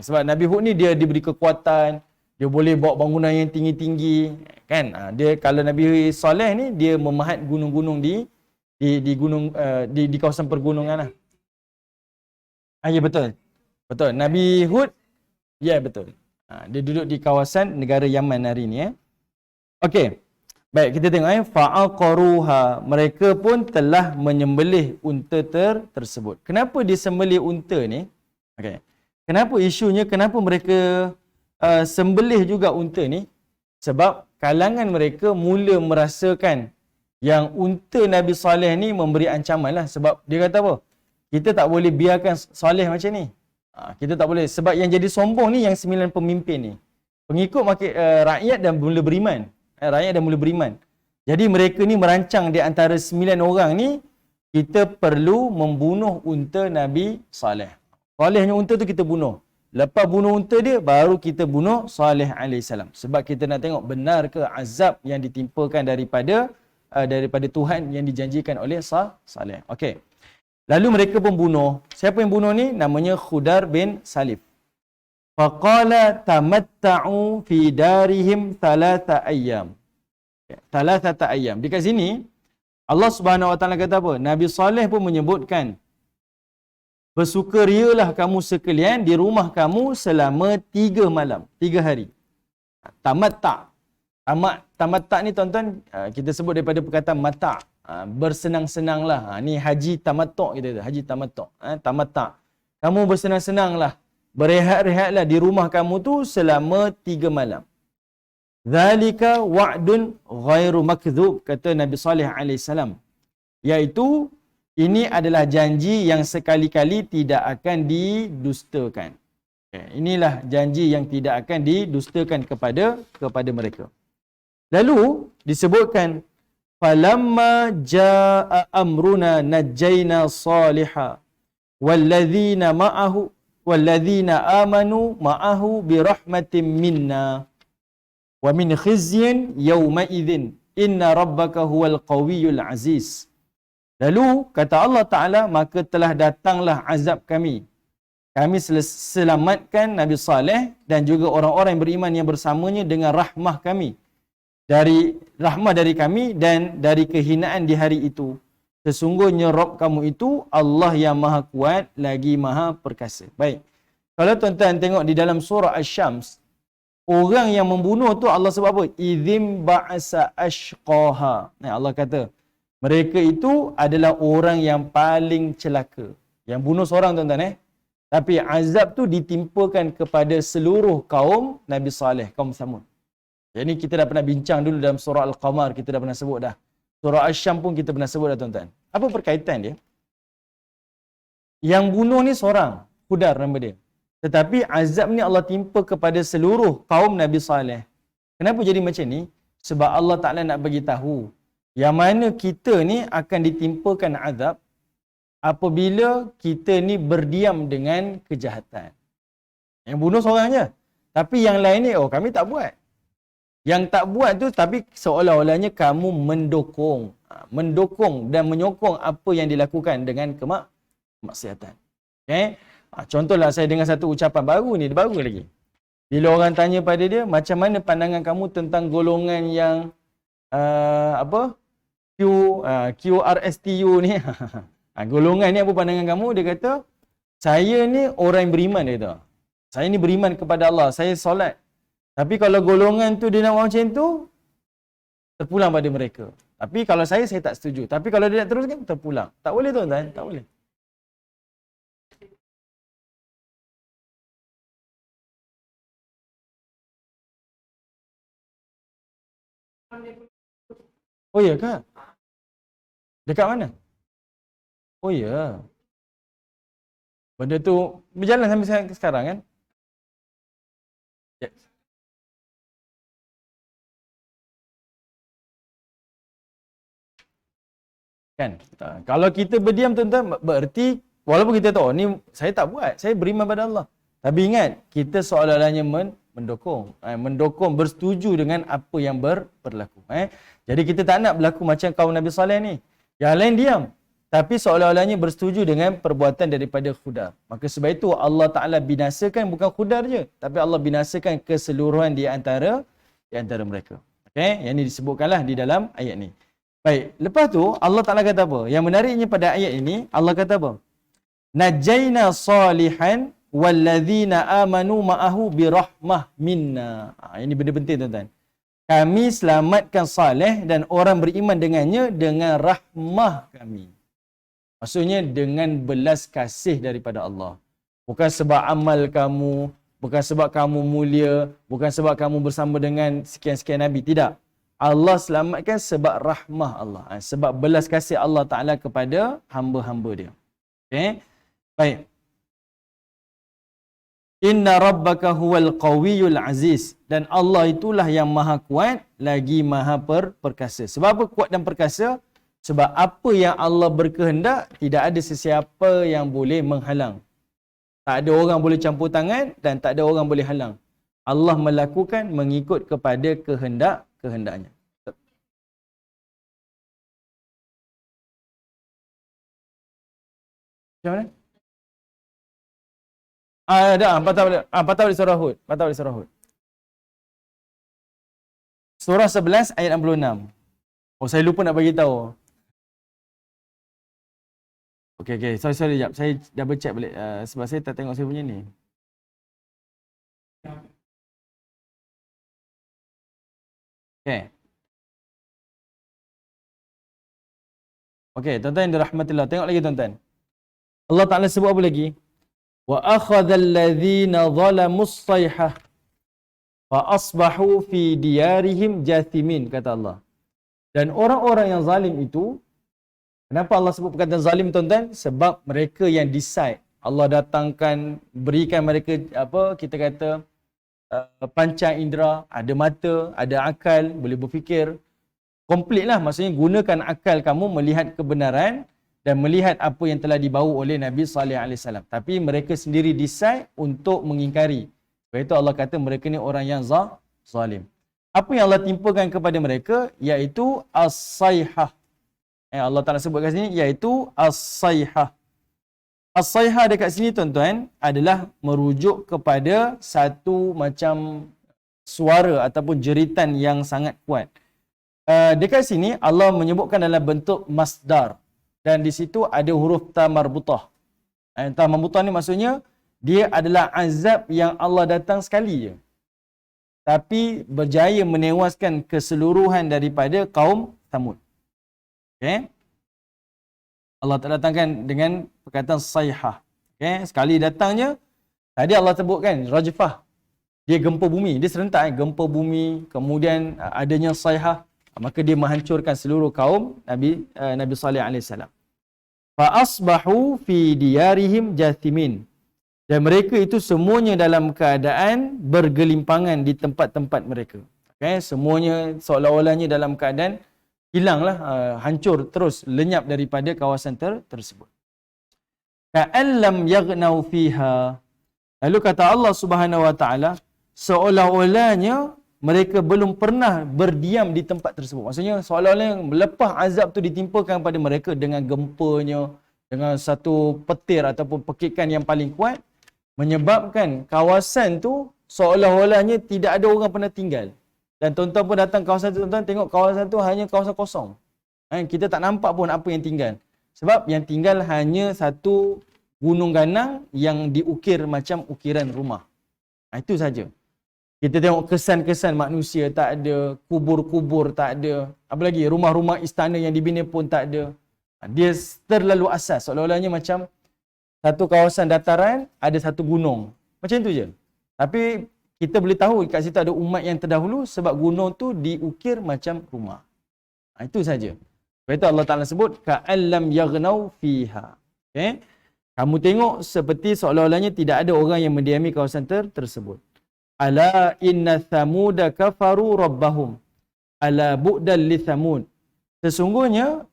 S1: Sebab Nabi Hud ni dia diberi kekuatan, dia boleh bawa bangunan yang tinggi-tinggi, kan? Dia kalau Nabi Saleh ni dia memahat gunung-gunung di gunung di kawasan pergunungan lah. Ya betul. Betul. Nabi Hud, ya betul. Dia duduk di kawasan negara Yaman hari ni. Okey. Baik, kita tengok fa'aqaruha, mereka pun telah menyembelih unta tersebut. Kenapa disembelih unta ni? Okey. Kenapa isunya? Kenapa mereka sembelih juga unta ni? Sebab kalangan mereka mula merasakan yang unta Nabi Saleh ni memberi ancaman lah. Sebab dia kata apa? Kita tak boleh biarkan Saleh macam ni. Kita tak boleh. Sebab yang jadi sombong ni yang 9 pemimpin ni. Pengikut rakyat dan mula beriman. Rakyat dah mula beriman. Jadi mereka ni merancang di antara 9 orang ni, kita perlu membunuh unta Nabi Saleh. Salehnya unta tu kita bunuh. Lepas bunuh unta dia, baru kita bunuh Saleh alaihissalam. Sebab kita nak tengok benar ke azab yang ditimpakan daripada Tuhan yang dijanjikan oleh Saleh. Okey. Lalu mereka pun bunuh. Siapa yang bunuh ni? Namanya Khudar bin Salif. Faqala tamatta'u fi darihim thalatha ayyam. Thalathata ayyam. Dekat sini Allah Subhanahu Wa Taala kata apa? Nabi Saleh pun menyebutkan, bersukarialah kamu sekalian di rumah kamu selama 3 malam, 3 hari. Tamatta'. Tamat Tamatta' ni tuan-tuan, kita sebut daripada perkataan mata'. Bersenang-senanglah. Ni haji tamattu' kita kata. Haji tamattu'. Tamatta'. Kamu bersenang-senanglah. Berehat-rehatlah di rumah kamu tu selama 3 malam. Zalika wa'dun ghairu makdzub, kata Nabi Saleh alaihi salam. Iaitu ini adalah janji yang sekali-kali tidak akan didustakan. Inilah janji yang tidak akan didustakan kepada mereka. Lalu disebutkan falamma jaa amruna najjayna salihah walladzina amanu ma'ahu birahmatin minna wa min khizyin yawma idzin inna rabbaka huwal qawiyyul aziz. Lalu kata Allah Ta'ala, maka telah datanglah azab kami. Kami selamatkan Nabi Saleh dan juga orang-orang yang beriman yang bersamanya dengan rahmah kami. Rahmah dari kami dan dari kehinaan di hari itu. Sesungguhnya Rabb kamu itu Allah yang maha kuat lagi maha perkasa. Baik. Kalau tuan-tuan tengok di dalam surah Asy-Syams, orang yang membunuh tu Allah sebab apa? Idzim ba'asa ashqaha. Allah kata, mereka itu adalah orang yang paling celaka. Yang bunuh seorang tuan-tuan Tapi azab tu ditimpakan kepada seluruh kaum Nabi Saleh, kaum Samud. Jadi kita dah pernah bincang dulu dalam surah Al-Qamar, kita dah pernah sebut dah. Surah Asy-Syams pun kita pernah sebut dah tuan-tuan. Apa perkaitan dia? Yang bunuh ni seorang, Hudar nama dia. Tetapi azab ni Allah timpa kepada seluruh kaum Nabi Saleh. Kenapa jadi macam ni? Sebab Allah Ta'ala nak bagi tahu yang mana kita ni akan ditimpakan azab apabila kita ni berdiam dengan kejahatan. Yang bunuh seorang je. Tapi yang lain ni, kami tak buat. Yang tak buat tu, tapi seolah-olahnya kamu mendukung. Mendukung dan menyokong apa yang dilakukan dengan kemaksiatan. Okay? Contohlah saya dengar satu ucapan baru ni, baru lagi. Bila orang tanya pada dia, macam mana pandangan kamu tentang golongan yang QRSTU ni? Golongan ni apa pandangan kamu? Dia kata, saya ni orang yang beriman, dia kata. Saya ni beriman kepada Allah, saya solat. Tapi kalau golongan tu dia nak buat macam tu, terpulang pada mereka. Tapi kalau saya tak setuju. Tapi kalau dia nak teruskan, terpulang. Tak boleh tuan-tuan, tak boleh. Oh ya ke? Dekat mana? Oh ya. Benda tu berjalan sampai sekarang kan? Yes. Kan? Kalau kita berdiam tuan-tuan, bererti walaupun kita tahu ni saya tak buat, saya beriman pada Allah. Tapi ingat, kita seolah-olahnya mendukung, bersetuju dengan apa yang berlaku. Jadi kita tak nak berlaku macam kaum Nabi Saleh ni. Yang lain diam, tapi seolah-olahnya bersetuju dengan perbuatan daripada Khudar. Maka sebab itu Allah Ta'ala binasakan bukan Khudar je, tapi Allah binasakan keseluruhan di antara mereka. Okay? Yang ini disebutkanlah di dalam ayat ni. Baik, lepas tu Allah Ta'ala kata apa? Yang menariknya pada ayat ini, Allah kata apa? Najjayna salihan walladzina amanu ma'ahu birahmah minna. Ini benda penting tuan-tuan. Kami selamatkan Saleh dan orang beriman dengannya dengan rahmah kami. Maksudnya dengan belas kasih daripada Allah. Bukan sebab amal kamu, bukan sebab kamu mulia, bukan sebab kamu bersama dengan sekian-sekian Nabi. Tidak. Allah selamatkan sebab rahmah Allah. Sebab belas kasih Allah Ta'ala kepada hamba-hamba dia. Okay? Baik. Inna rabbaka huwal qawiyyul aziz. Dan Allah itulah yang maha kuat lagi maha perkasa. Sebab apa kuat dan perkasa? Sebab apa yang Allah berkehendak, tidak ada sesiapa yang boleh menghalang. Tak ada orang boleh campur tangan dan tak ada orang boleh halang. Allah melakukan mengikut kepada kehendaknya. Macam mana? Ada, patah balik surah Hud. Patah balik surah Hud. Surah 11 ayat 66. Oh, saya lupa nak bagi tahu. Okey. Sorry, jap. Saya double check balik sebab saya tak tengok saya punya ni. Okey. Okey, tuan-tuan yang dirahmatillah. Tengok lagi tuan-tuan. Allah Ta'ala sebut apa lagi? Wa akhadhal ladzina zalamus sayhah fa asbahu fi diyarihim jathimin, kata Allah. Dan orang-orang yang zalim itu, kenapa Allah sebut perkataan zalim tuan-tuan? Sebab mereka yang decide. Allah datangkan, berikan mereka apa kita kata panca indera, ada mata, ada akal, boleh berfikir. Komplit lah, maksudnya gunakan akal kamu melihat kebenaran dan melihat apa yang telah dibawa oleh Nabi Sallallahu Alaihi Wasallam. Tapi mereka sendiri decide untuk mengingkari. Sebab itu Allah kata mereka ni orang yang zalim. Apa yang Allah timpakan kepada mereka iaitu as-sayhah. Allah Ta'ala sebut kat sini iaitu as-sayhah. As-sayhah dekat sini tuan-tuan adalah merujuk kepada satu macam suara ataupun jeritan yang sangat kuat. Dekat sini Allah menyebutkan dalam bentuk masdar dan di situ ada huruf ta marbutah. Ta marbutah ni maksudnya dia adalah azab yang Allah datang sekali je, tapi berjaya menewaskan keseluruhan daripada kaum Thamud. Okey. Allah datangkan dengan perkataan sayhah. Okey, sekali datangnya tadi Allah sebutkan rajfah. Dia gempa bumi, dia serentak gempa bumi, kemudian adanya sayhah, maka dia menghancurkan seluruh kaum Nabi Salih alaihi salam. Fa asbahu fi diyarihim jathimin. Dan mereka itu semuanya dalam keadaan bergelimpangan di tempat-tempat mereka. Okay? Semuanya seolah-olahnya dalam keadaan hilanglah, hancur terus, lenyap daripada kawasan tersebut. Ka'allam yaghnau fiha. Lalu kata Allah Subhanahu Wa Taala, seolah-olahnya mereka belum pernah berdiam di tempat tersebut. Maksudnya seolah-olah lepas azab tu ditimpakan pada mereka dengan gempanya, dengan satu petir ataupun pekikan yang paling kuat, menyebabkan kawasan tu seolah-olahnya tidak ada orang pernah tinggal. Dan tuan-tuan pun datang kawasan tu, tuan-tuan tengok kawasan tu hanya kawasan kosong. Kita tak nampak pun apa yang tinggal. Sebab yang tinggal hanya satu gunung ganang yang diukir macam ukiran rumah. Itu saja. Kita tengok kesan-kesan manusia tak ada, kubur-kubur tak ada. Apa lagi? Rumah-rumah istana yang dibina pun tak ada. Dia terlalu asas. Seolah-olahnya macam satu kawasan dataran, ada satu gunung. Macam tu je. Tapi kita boleh tahu kat situ ada umat yang terdahulu sebab gunung tu diukir macam rumah. Itu saja. Sebab itu Allah Ta'ala sebut, ka'allam yaghnau fiha. Okay? Kamu tengok seperti seolah-olahnya tidak ada orang yang mendiami kawasan tersebut. Ala inna thamuda kafaru rabbahum. Ala bu'dal li thamud. Sesungguhnya,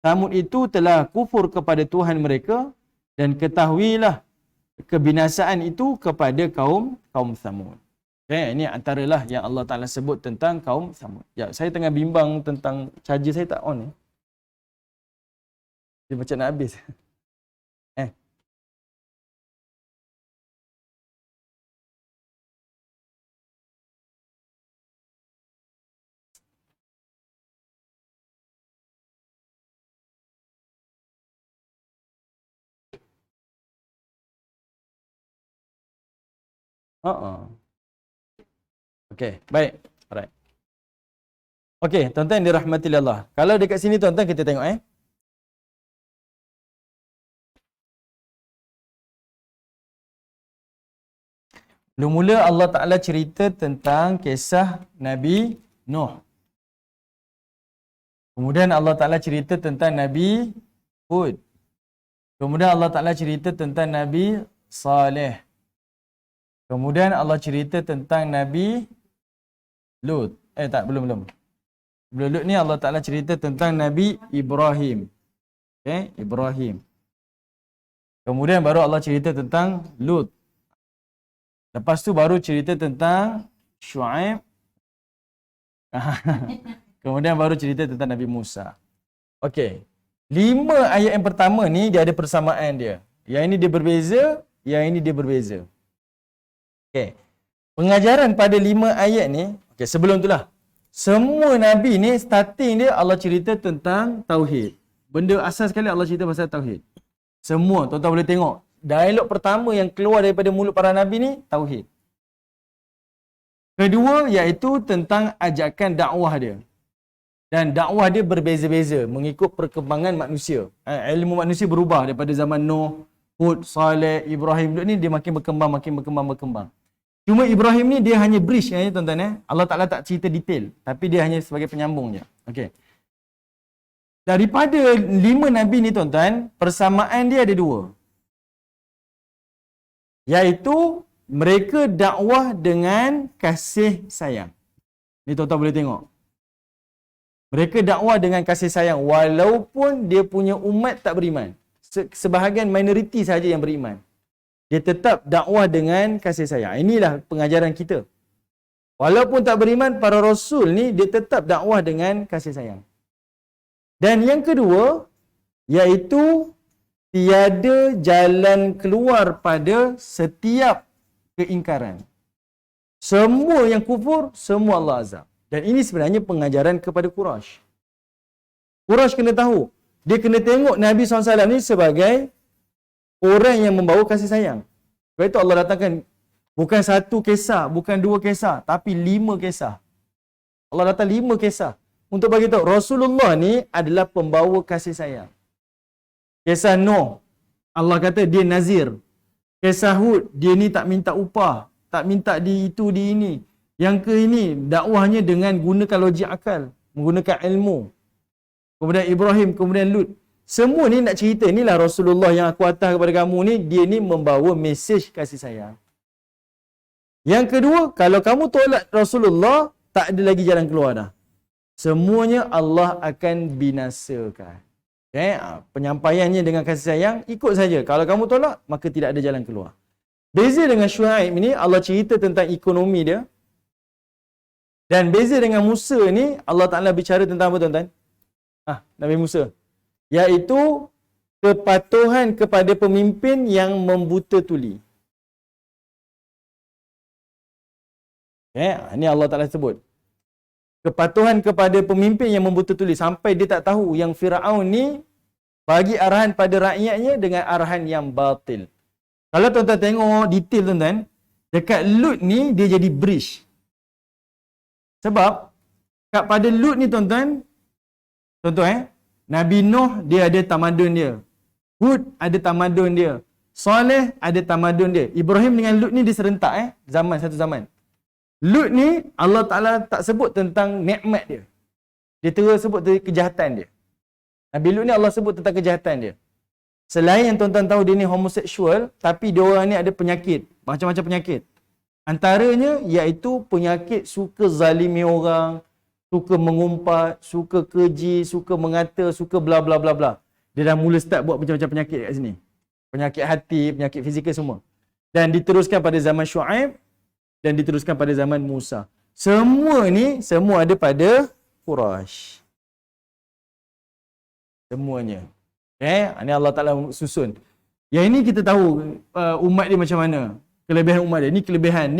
S1: Thamud itu telah kufur kepada Tuhan mereka dan ketahuilah kebinasaan itu kepada kaum Thamud. Okay, ini antaralah yang Allah Ta'ala sebut tentang kaum Thamud. Ya, saya tengah bimbang tentang charger saya tak on ni. Dia macam nak habis. Okey, baik. Alright. Okey, tuan-tuan yang dirahmati Allah. Kalau dekat sini tuan-tuan kita tengok mula-mula Allah Ta'ala cerita tentang kisah Nabi Nuh. Kemudian Allah Ta'ala cerita tentang Nabi Hud. Kemudian Allah Ta'ala cerita tentang Nabi Saleh. Kemudian Allah cerita tentang Nabi Lut. Belum. Sebelum Lut ni Allah Ta'ala cerita tentang Nabi Ibrahim. Okay, Ibrahim. Kemudian baru Allah cerita tentang Lut. Lepas tu baru cerita tentang Shu'aib. Kemudian baru cerita tentang Nabi Musa. Okey. 5 ayat yang pertama ni dia ada persamaan dia. Yang ini dia berbeza, yang ini dia berbeza. Okey. Pengajaran pada 5 ayat ni, okey, sebelum itulah. Semua nabi ni starting dia Allah cerita tentang tauhid. Benda asas sekali Allah cerita pasal tauhid. Semua tuan-tuan boleh tengok. Dialog pertama yang keluar daripada mulut para nabi ni tauhid. Kedua iaitu tentang ajakan dakwah dia. Dan dakwah dia berbeza-beza mengikut perkembangan manusia. Ilmu manusia berubah daripada zaman Nuh, Hud, Saleh, Ibrahim. Lut ni dia makin berkembang. Cuma Ibrahim ni dia hanya bridge ya tuan-tuan. Allah Ta'ala tak cerita detail. Tapi dia hanya sebagai penyambung je. Okey. Daripada 5 Nabi ni tuan-tuan, persamaan dia ada 2. Iaitu mereka dakwah dengan kasih sayang. Ni tuan-tuan boleh tengok. Mereka dakwah dengan kasih sayang walaupun dia punya umat tak beriman. Sebahagian minoriti saja yang beriman. Dia tetap dakwah dengan kasih sayang. Inilah pengajaran kita. Walaupun tak beriman, para rasul ni dia tetap dakwah dengan kasih sayang. Dan yang kedua, iaitu tiada jalan keluar pada setiap keingkaran. Semua yang kufur, semua Allah azab. Dan ini sebenarnya pengajaran kepada Quraisy. Quraisy kena tahu. Dia kena tengok Nabi SAW ni sebagai orang yang membawa kasih sayang. Sebab itu Allah datangkan bukan 1 kisah, bukan 2 kisah, tapi 5 kisah. Allah datang 5 kisah. Untuk bagi tahu Rasulullah ni adalah pembawa kasih sayang. Kisah Nuh, Allah kata dia nazir. Kisah Hud, dia ni tak minta upah, tak minta di itu di ini. Yang ke ini dakwahnya dengan gunakan logik akal, menggunakan ilmu. Kemudian Ibrahim, kemudian Lut. Semua ni nak cerita, inilah Rasulullah yang aku hantar kepada kamu ni, dia ni membawa mesej kasih sayang. Yang kedua, kalau kamu tolak Rasulullah, tak ada lagi jalan keluar dah. Semuanya Allah akan binasakan. Okay? Penyampaiannya dengan kasih sayang, ikut saja. Kalau kamu tolak, maka tidak ada jalan keluar. Beza dengan Syuaib ni, Allah cerita tentang ekonomi dia. Dan beza dengan Musa ni, Allah Ta'ala bicara tentang apa tuan-tuan? Nabi Musa. Iaitu kepatuhan kepada pemimpin yang membuta tuli. Okay? Ini Allah Ta'ala sebut. Kepatuhan kepada pemimpin yang membuta tuli. Sampai dia tak tahu yang Fir'aun ni bagi arahan pada rakyatnya dengan arahan yang batil. Kalau tuan-tuan tengok detail tuan-tuan, dekat Lut ni dia jadi bridge. Sebab kat pada Lut ni tuan-tuan, Nabi Nuh dia ada tamadun dia. Hud ada tamadun dia. Saleh ada tamadun dia. Ibrahim dengan Lut ni dia serentak satu zaman. Lut ni Allah Ta'ala tak sebut tentang nikmat dia. Dia terus sebut tentang kejahatan dia. Nabi Lut ni Allah sebut tentang kejahatan dia. Selain yang tuan-tuan tahu dia ni homoseksual, tapi dia orang ni ada penyakit, macam-macam penyakit. Antaranya iaitu penyakit suka zalimi orang, suka mengumpat, suka keji, suka mengata, suka bla bla bla bla. Dia dah mula start buat macam-macam penyakit kat sini. Penyakit hati, penyakit fizikal semua. Dan diteruskan pada zaman Syuaib dan diteruskan pada zaman Musa. Semua ni semua ada pada Quraisy. Semuanya. Ini Allah Ta'ala susun. Yang ini kita tahu umat dia macam mana. Kelebihan umat dia. Ni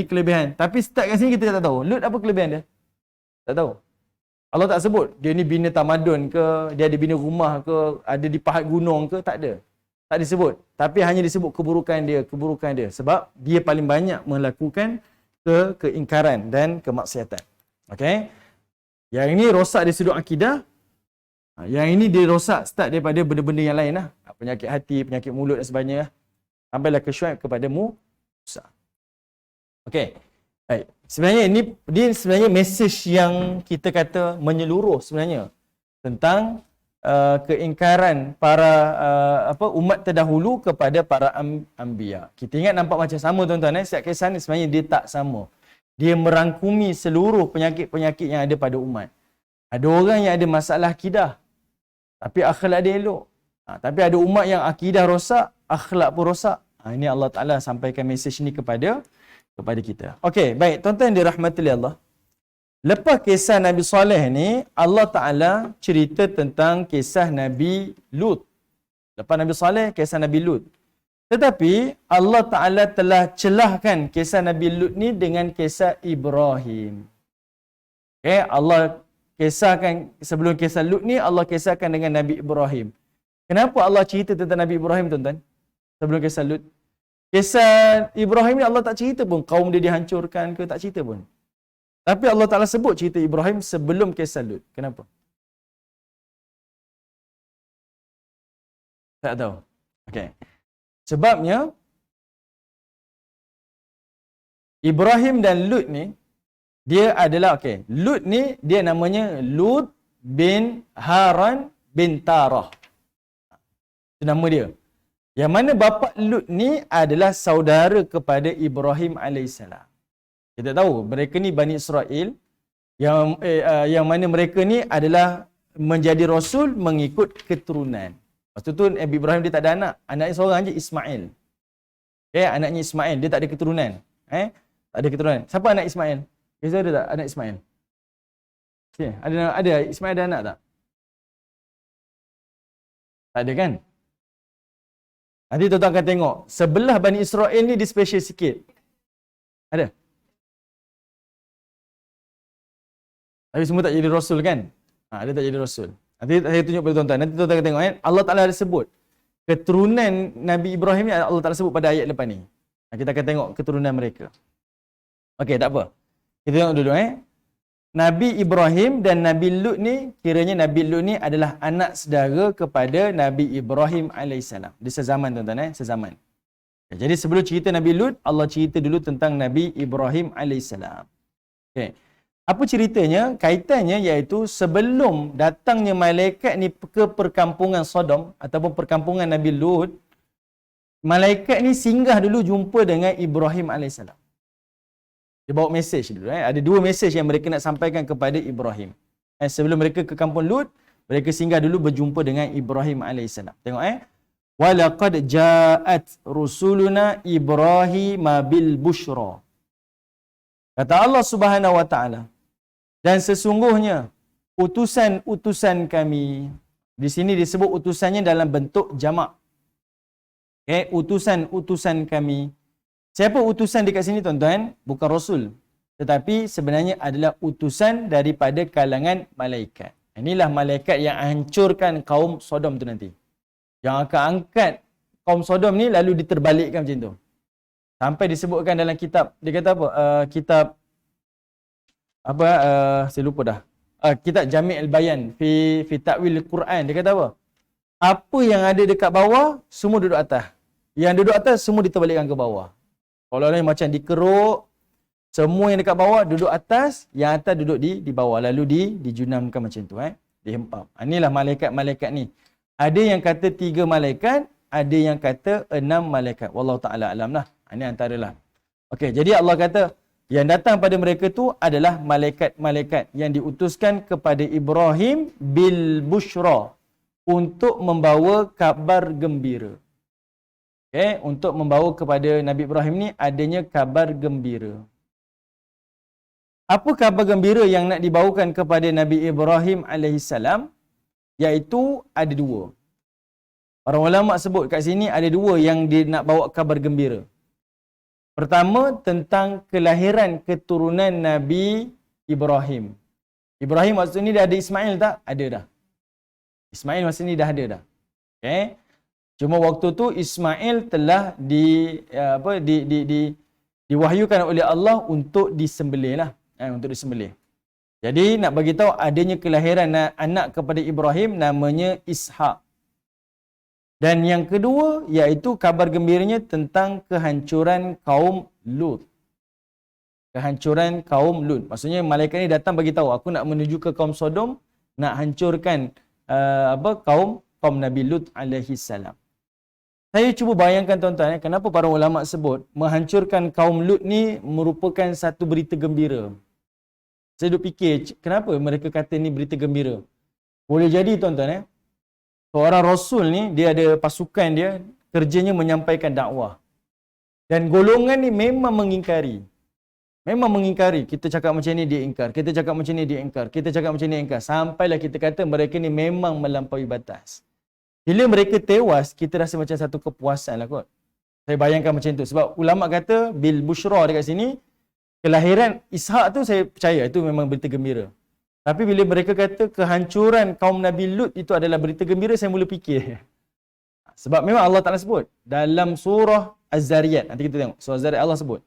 S1: kelebihan. Tapi start kat sini kita tak tahu. Lut apa kelebihan dia? Tak tahu. Allah tak sebut. Dia ni bina tamadun ke, dia ada bina rumah ke, ada di pahat gunung ke, tak ada. Tak disebut. Tapi hanya disebut keburukan dia. Sebab dia paling banyak melakukan keingkaran dan kemaksiatan. Okey. Yang ini rosak dari sudut akidah. Yang ini dia rosak start daripada benda-benda yang lain lah. Penyakit hati, penyakit mulut dan sebagainya. Sampailah ke Syuaib kepada Musa. Okey. Baik. Sebenarnya ini dia sebenarnya mesej yang kita kata menyeluruh sebenarnya tentang keingkaran para umat terdahulu kepada para anbiya. Kita ingat nampak macam sama tuan-tuan setiap kisah ni sebenarnya dia tak sama. Dia merangkumi seluruh penyakit-penyakit yang ada pada umat. Ada orang yang ada masalah akidah tapi akhlak dia elok. Tapi ada umat yang akidah rosak, akhlak pun rosak. Ini Allah Ta'ala sampaikan mesej ni kepada kita. Okey, baik. Tuan-tuan yang dirahmati oleh Allah. Lepas kisah Nabi Saleh ni, Allah Ta'ala cerita tentang kisah Nabi Lut. Lepas Nabi Saleh, kisah Nabi Lut. Tetapi Allah Ta'ala telah celahkan kisah Nabi Lut ni dengan kisah Ibrahim. Okay, Allah kisahkan, sebelum kisah Lut ni, Allah kisahkan dengan Nabi Ibrahim. Kenapa Allah cerita tentang Nabi Ibrahim, tuan-tuan? Sebelum kisah Lut. Kisah Ibrahim ni Allah tak cerita pun kaum dia dihancurkan ke, tak cerita pun. Tapi Allah Ta'ala sebut cerita Ibrahim sebelum kisah Lut. Kenapa? Tak tahu. Okey. Sebabnya Ibrahim dan Lut ni dia adalah Lut ni dia namanya Lut bin Haran bin Tarah. Itu nama dia. Yang mana bapa Lut ni adalah saudara kepada Ibrahim alaihissalam. Kita tahu mereka ni Bani Israel yang mana mereka ni adalah menjadi rasul mengikut keturunan. Lepas tu Nabi Ibrahim dia tak ada anak. Anaknya seorang je Ismail. Anaknya Ismail, dia tak ada keturunan. Tak ada keturunan. Siapa anak Ismail? Bisa ada tak anak Ismail? Ada Ismail ada anak tak? Tak ada kan? Nanti tuan-tuan akan tengok sebelah Bani Israel ni dia special sikit. Ada? Tapi semua tak jadi rasul kan? Dia tak jadi rasul. Nanti saya tunjuk pada tuan-tuan. Nanti tuan-tuan akan tengok Allah Ta'ala ada sebut keturunan Nabi Ibrahim ni Allah Ta'ala sebut pada ayat lepas ni. Kita akan tengok keturunan mereka. Okey, tak apa. Kita tengok dulu Nabi Ibrahim dan Nabi Lut ni, kiranya Nabi Lut ni adalah anak saudara kepada Nabi Ibrahim alaihissalam. Dia sezaman tuan-tuan sezaman. Jadi sebelum cerita Nabi Lut, Allah cerita dulu tentang Nabi Ibrahim alaihissalam. Okey. Apa ceritanya? Kaitannya iaitu sebelum datangnya malaikat ni ke perkampungan Sodom ataupun perkampungan Nabi Lut, malaikat ni singgah dulu jumpa dengan Ibrahim alaihissalam. Dia bawa mesej dulu. Ada dua mesej yang mereka nak sampaikan kepada Ibrahim. Sebelum mereka ke kampung Lut, mereka singgah dulu berjumpa dengan Ibrahim alaihissalam. Tengok walaqad ja'at rusuluna Ibrahim bil bushra. Kata Allah Subhanahu wa taala, dan sesungguhnya utusan-utusan kami. Di sini disebut utusannya dalam bentuk jamak. Utusan-utusan kami. Siapa utusan dekat sini tuan-tuan? Bukan Rasul. Tetapi sebenarnya adalah utusan daripada kalangan malaikat. Inilah malaikat yang hancurkan kaum Sodom tu nanti. Yang akan angkat kaum Sodom ni lalu diterbalikkan macam tu. Sampai disebutkan dalam kitab, dia kata apa? Kitab, saya lupa dah. Kitab Jami' al-Bayan fi ta'wil Quran. Dia kata apa? Apa yang ada dekat bawah, semua duduk atas. Yang duduk atas, semua diterbalikkan ke bawah. Kalau lain macam dikeruk, semua yang dekat bawah duduk atas, yang atas duduk di bawah. Lalu dijunamkan macam tu. Dihempap. Inilah malaikat-malaikat ni. Ada yang kata 3 malaikat, ada yang kata 6 malaikat. Wallahu ta'ala alam lah. Ini antaralah. Okey, jadi Allah kata, yang datang pada mereka tu adalah malaikat-malaikat yang diutuskan kepada Ibrahim bil bushra, untuk membawa kabar gembira. Untuk membawa kepada Nabi Ibrahim ni adanya kabar gembira. Apa kabar gembira yang nak dibawakan kepada Nabi Ibrahim alaihissalam? Iaitu ada 2. Para ulama sebut kat sini ada 2 yang dia nak bawa kabar gembira. Pertama, tentang kelahiran keturunan Nabi Ibrahim. Ibrahim maksud ni dah ada Ismail tak? Ada dah. Ismail masa ni dah ada dah. Cuma waktu tu Ismail telah diwahyukan oleh Allah untuk disembelih lah. Untuk disembelih. Jadi nak bagi tahu adanya kelahiran anak kepada Ibrahim namanya Ishak. Dan yang kedua iaitu kabar gembiranya tentang kehancuran kaum Lut. Kehancuran kaum Lut. Maksudnya malaikat ni datang bagi tahu aku nak menuju ke kaum Sodom, nak hancurkan kaum Nabi Lut alaihi salam. Saya cuba bayangkan tuan-tuan, kenapa para ulama sebut menghancurkan kaum Lut ni merupakan satu berita gembira. Saya duk fikir, kenapa mereka kata ni berita gembira? Boleh jadi tuan-tuan, seorang Rasul ni, dia ada pasukan dia, kerjanya menyampaikan dakwah. Dan golongan ni memang mengingkari. Memang mengingkari. Kita cakap macam ni, dia ingkar. Kita cakap macam ni, dia ingkar. Kita cakap macam ni, ingkar. Sampailah kita kata mereka ni memang melampaui batas. Bila mereka tewas, kita rasa macam satu kepuasan lah kot. Saya bayangkan macam tu. Sebab ulama kata, bil bushra dekat sini, kelahiran Ishak tu saya percaya, itu memang berita gembira. Tapi bila mereka kata kehancuran kaum Nabi Lut itu adalah berita gembira, saya mula fikir. Sebab memang Allah Ta'ala sebut. Dalam surah Az-Zariyat, nanti kita tengok. Surah Az-Zariyat Allah sebut.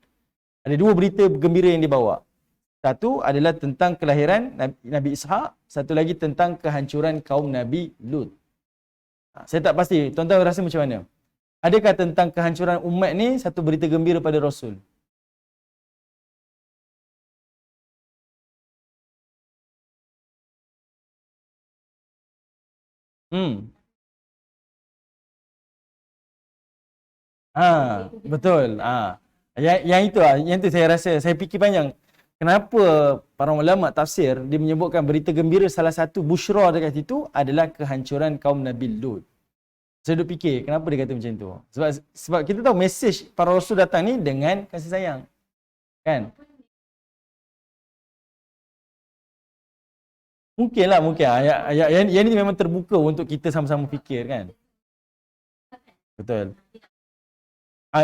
S1: Ada 2 berita gembira yang dibawa. Satu adalah tentang kelahiran Nabi Ishak. Satu lagi tentang kehancuran kaum Nabi Lut. Saya tak pasti. Tuan-tuan rasa macam mana? Adakah tentang kehancuran umat ni satu berita gembira pada Rasul? Hmm. Betul. Yang itu yang tu saya rasa, saya fikir panjang. Kenapa para ulama tafsir dia menyebutkan berita gembira salah satu busyra dekat situ adalah kehancuran kaum Nabi Lut. Saya duk fikir kenapa dia kata macam tu. Sebab kita tahu mesej para rasul datang ni dengan kasih sayang. Kan? Mungkinlah, mungkin. Yang ni memang terbuka untuk kita sama-sama fikir kan. Betul.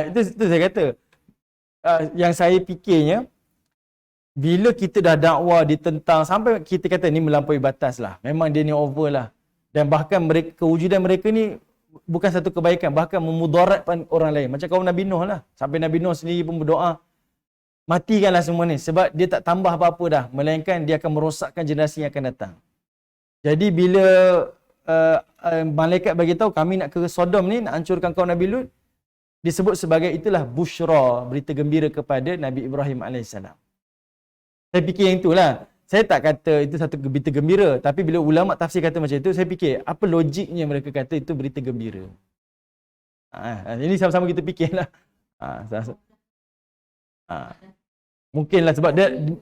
S1: Itu saya kata. Yang saya fikirnya, bila kita dah dakwa ditentang sampai kita kata ni melampaui batas lah. Memang dia ni over lah. Dan bahkan mereka, kewujudan mereka ni bukan satu kebaikan, bahkan memudaratkan orang lain. Macam kaum Nabi Nuh lah. Sampai Nabi Nuh sendiri pun berdoa, matikanlah semua ni. Sebab dia tak tambah apa-apa dah. Melainkan dia akan merosakkan generasi yang akan datang. Jadi bila malaikat bagi tahu kami nak ke Sodom ni, nak hancurkan kaum Nabi Lut, disebut sebagai itulah busyra, berita gembira kepada Nabi Ibrahim AS. Saya fikir yang itulah. Saya tak kata itu satu berita gembira. Tapi bila ulama tafsir kata macam itu, saya fikir apa logiknya mereka kata itu berita gembira. Ini sama-sama kita fikirlah. Mungkinlah sebab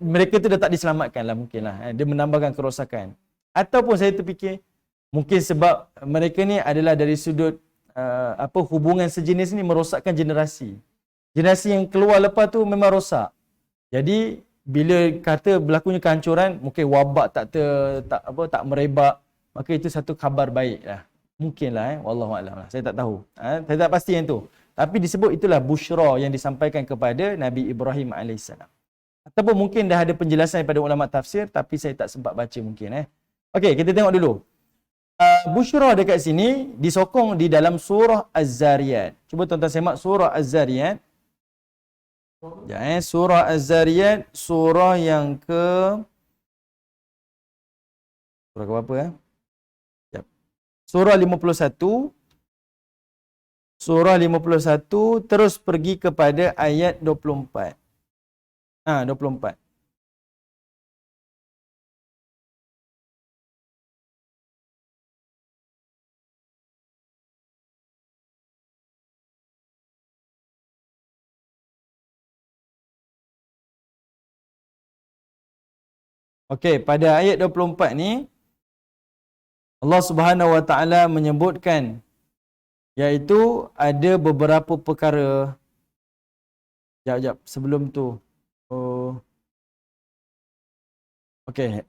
S1: mereka tu dah tak diselamatkan lah. Mungkinlah. Dia menambahkan kerosakan. Ataupun saya terfikir, mungkin sebab mereka ni adalah dari sudut hubungan sejenis ni merosakkan generasi. Generasi yang keluar lepas tu memang rosak. Jadi bila kata berlakunya kehancuran, mungkin wabak tak merebak, maka itu satu khabar baik lah. Mungkinlah wallahualam lah. Saya tak tahu. Saya tak pasti yang tu. Tapi disebut itulah busyra yang disampaikan kepada Nabi Ibrahim AS. Ataupun mungkin dah ada penjelasan daripada ulama tafsir, tapi saya tak sempat baca mungkin. Okey, kita tengok dulu. Busyra dekat sini disokong di dalam surah Az-Zariyat. Cuba tuan-tuan semak surah Az-Zariyat. Surah Az-Zariyat, surah yang surah ke berapa Surah 51. Surah 51 terus pergi kepada ayat 24. 24. Okey, pada ayat 24 ni Allah Subhanahu Wa Taala menyebutkan iaitu ada beberapa perkara. Jap sebelum tu. Okey.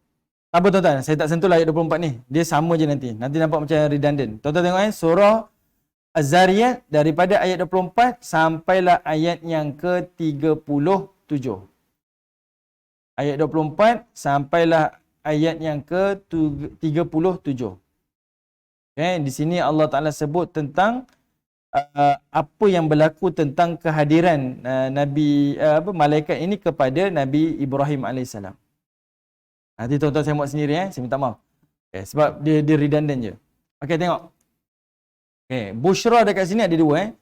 S1: Apa tuan-tuan? Saya tak sentuh ayat 24 ni. Dia sama je nanti. Nanti nampak macam redundant. Tuan-tuan tengok surah Az-Zariyat daripada ayat 24 sampailah ayat yang ke-37. Ayat 24 sampailah ayat yang ke-37. Okay, di sini Allah Ta'ala sebut tentang apa yang berlaku tentang kehadiran malaikat ini kepada Nabi Ibrahim AS. Nanti tuan-tuan saya buat sendiri. Saya minta maaf. Okay, sebab dia redundant je. Okey, tengok. Okay, busyra dekat sini ada dua.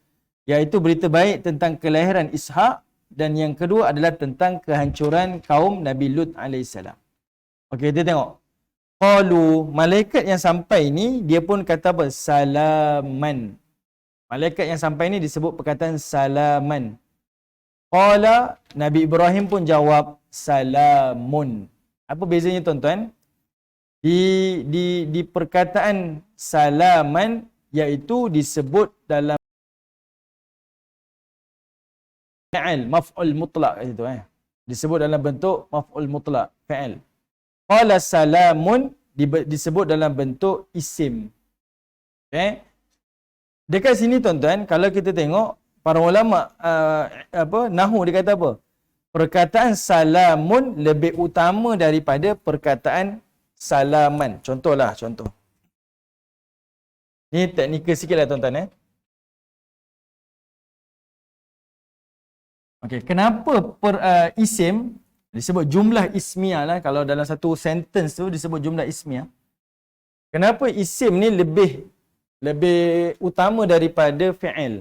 S1: Iaitu berita baik tentang kelahiran Ishak. Dan yang kedua adalah tentang kehancuran kaum Nabi Lut AS. Okey, kita tengok. Qalu, malaikat yang sampai ni, dia pun kata apa? Salaman. Malaikat yang sampai ni disebut perkataan salaman. Qala, Nabi Ibrahim pun jawab salamun. Apa bezanya tuan-tuan? Di perkataan salaman, iaitu disebut dalam fi'il, maf'ul mutlak kat situ. Disebut dalam bentuk maf'ul mutlak, fi'il. Qala salamun disebut dalam bentuk isim. Okay. Dekat sini tuan-tuan, kalau kita tengok para ulama nahwu dia kata apa? Perkataan salamun lebih utama daripada perkataan salaman. Contoh. Ni teknikal sikitlah tuan-tuan. Okey, kenapa isim disebut jumlah ismiyah lah, kalau dalam satu sentence tu disebut jumlah ismiyah. Kenapa isim ni lebih lebih utama daripada fi'il.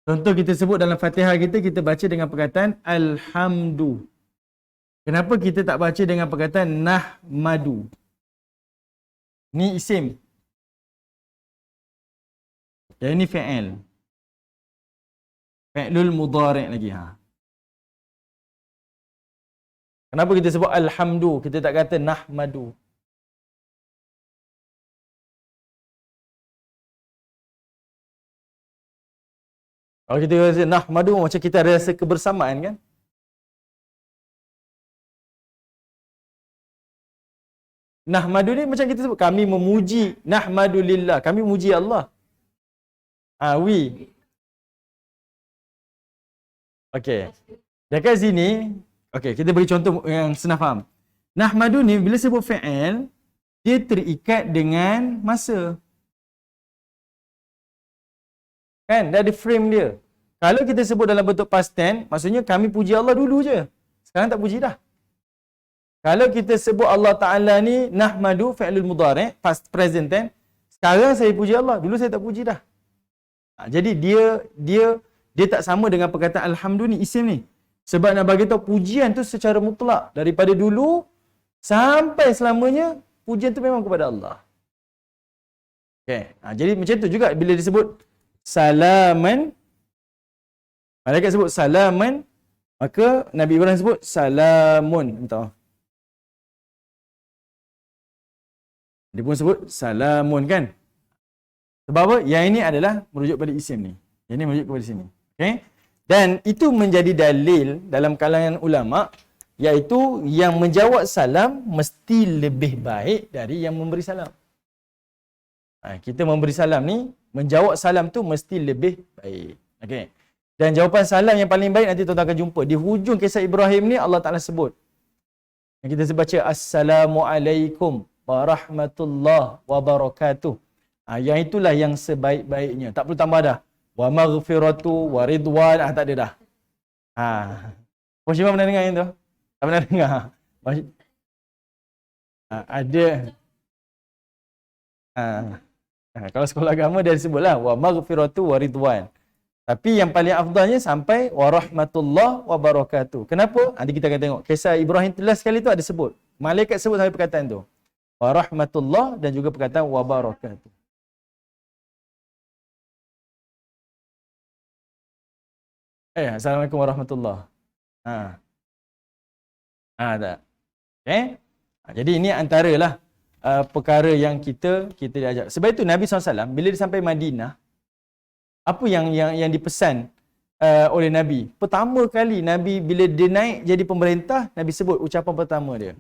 S1: Contoh kita sebut dalam Fatihah kita baca dengan perkataan alhamdu. Kenapa kita tak baca dengan perkataan nahmadu? Ni isim. Yang ini fi'il. Fi'lul mudhari' lagi. Kenapa kita sebut alhamdu? Kita tak kata nahmadu. Kalau kita rasa nahmadu macam kita rasa kebersamaan kan? Nahmadu ni macam kita sebut kami memuji, nahmadu lillah, kami memuji Allah. We. Okey. Dekat sini, okey, kita beri contoh yang senang faham. Nahmadu ni bila sebut fi'il, dia terikat dengan masa. Kan? Dia ada frame dia. Kalau kita sebut dalam bentuk past tense, maksudnya kami puji Allah dulu je. Sekarang tak puji dah. Kalau kita sebut Allah Ta'ala ni nahmadu fi'lul mudhari' past present tense, sekarang saya puji Allah, dulu saya tak puji dah. Jadi dia tak sama dengan perkataan alhamdu ni, isim ni. Sebab nak bagi tahu pujian tu secara mutlak daripada dulu sampai selamanya pujian tu memang kepada Allah. Okey. Jadi macam tu juga bila disebut salaman, malaikat sebut salaman, maka Nabi Ibrahim sebut salamun. Minta maaf. Dia pun sebut salamun kan. Sebab apa? Yang ini adalah merujuk pada isim ni. Yang ini merujuk kepada sini. Okay? Dan itu menjadi dalil dalam kalangan ulama, iaitu yang menjawab salam mesti lebih baik dari yang memberi salam. Kita memberi salam ni, menjawab salam tu mesti lebih baik. Okay? Dan jawapan salam yang paling baik nanti tuan-tuan akan jumpa. Di hujung kisah Ibrahim ni Allah Ta'ala sebut. Yang kita baca Assalamualaikum warahmatullahi wabarakatuh. Yang itulah yang sebaik-baiknya. Tak perlu tambah dah. Wa maghfiratu wa ridwan. Tak ada dah. Puan Syifah pernah dengar yang tu? Tak pernah dengar? Ada. Kalau sekolah agama dia sebutlah wa maghfiratu wa ridwan. Tapi yang paling afdalnya sampai warahmatullahi wabarakatuh. Kenapa? Nanti kita akan tengok. Kisah Ibrahim telah sekali tu ada sebut. Malaikat sebut sampai perkataan tu. Warahmatullah dan juga perkataan wabarakatuh. Assalamualaikum warahmatullah. Tak. Okay? Jadi ini antaralah perkara yang kita diajar. Sebab itu Nabi SAW bila dia sampai Madinah, apa yang dipesan oleh Nabi? Pertama kali Nabi bila dia naik jadi pemerintah, Nabi sebut ucapan pertama dia,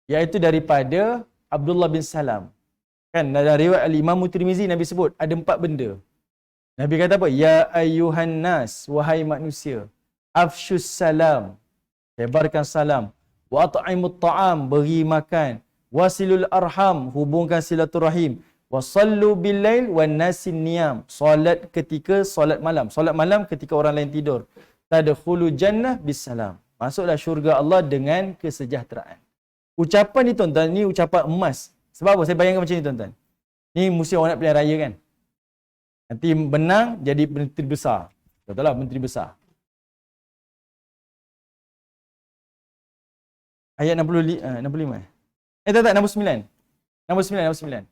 S1: iaitu daripada Abdullah bin Salam. Kan dalam riwayat Al-Imam Tirmizi Nabi sebut ada 4 benda. Nabi kata apa? Ya ayyuhan nas, wahai manusia, afshus salam, sebarkan salam, wa at'imut ta'am, beri makan, wasilul arham, hubungkan silaturahim, wasallu bil lail wan nasin niyam, solat ketika solat malam. Solat malam ketika orang lain tidur. Tadkhulu jannah bisalam, masuklah syurga Allah dengan kesejahteraan. Ucapan ni tuan-tuan, ni ucapan emas. Sebab apa? Saya bayangkan macam ni tuan-tuan. Ni musim orang nak pilihan raya kan. Nanti menang jadi menteri besar. Betul lah, menteri besar. Ayat 65. Tak, 69. 69.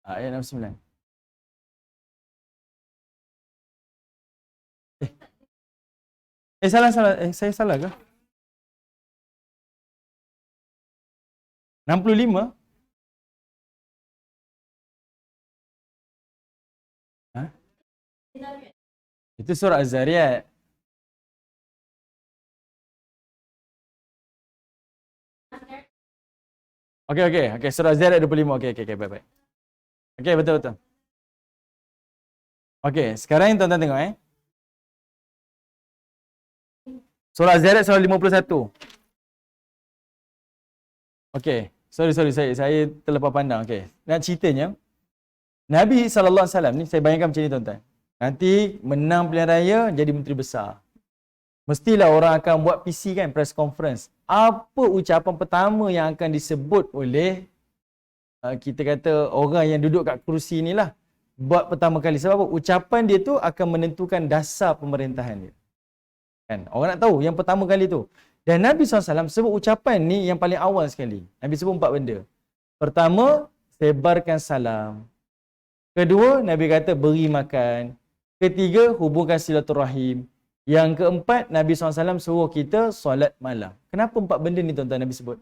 S1: Ayat 69. Salah. Saya salah ke? 65? Itu surah Az-Zariyat. Okey. Surah Az-Zariyat 25. Okey, baik. Okey, betul. Okey, sekarang yang tuan-tuan tengok Surah Az-Zariyat surah 51. Okey, sorry saya terlepas pandang. Okey. Nak ceritanya Nabi SAW ni, saya bayangkan macam ni tuan-tuan. Nanti menang pilihan raya jadi menteri besar. Mestilah orang akan buat PC kan, press conference. Apa ucapan pertama yang akan disebut oleh kita kata orang yang duduk kat kerusi ni lah buat pertama kali. Sebab apa? Ucapan dia tu akan menentukan dasar pemerintahan dia. Kan? Orang nak tahu yang pertama kali tu. Dan Nabi SAW sebut ucapan ni yang paling awal sekali. Nabi sebut 4 benda. Pertama, sebarkan salam. Kedua, Nabi kata beri makan. Ketiga, hubungkan silaturahim. Yang keempat, Nabi SAW suruh kita solat malam. Kenapa 4 benda ni tuan-tuan Nabi sebut?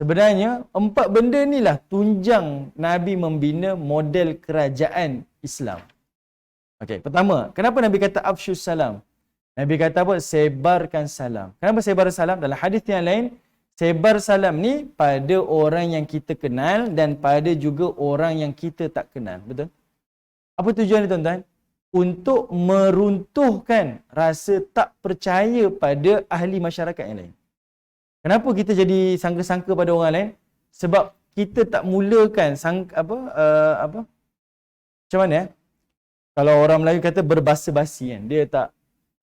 S1: Sebenarnya, 4 benda ni lah tunjang Nabi membina model kerajaan Islam. Okey, pertama, kenapa Nabi kata afsyus salam? Nabi kata apa? Sebarkan salam. Kenapa sebar salam? Dalam hadis yang lain, sebar salam ni pada orang yang kita kenal dan pada juga orang yang kita tak kenal. Betul? Apa tujuan ni tuan-tuan? Untuk meruntuhkan rasa tak percaya pada ahli masyarakat yang lain. Kenapa kita jadi sangka-sangka pada orang lain? Sebab kita tak mulakan macam mana? Kalau orang Melayu kata berbasa-basi kan. Dia tak,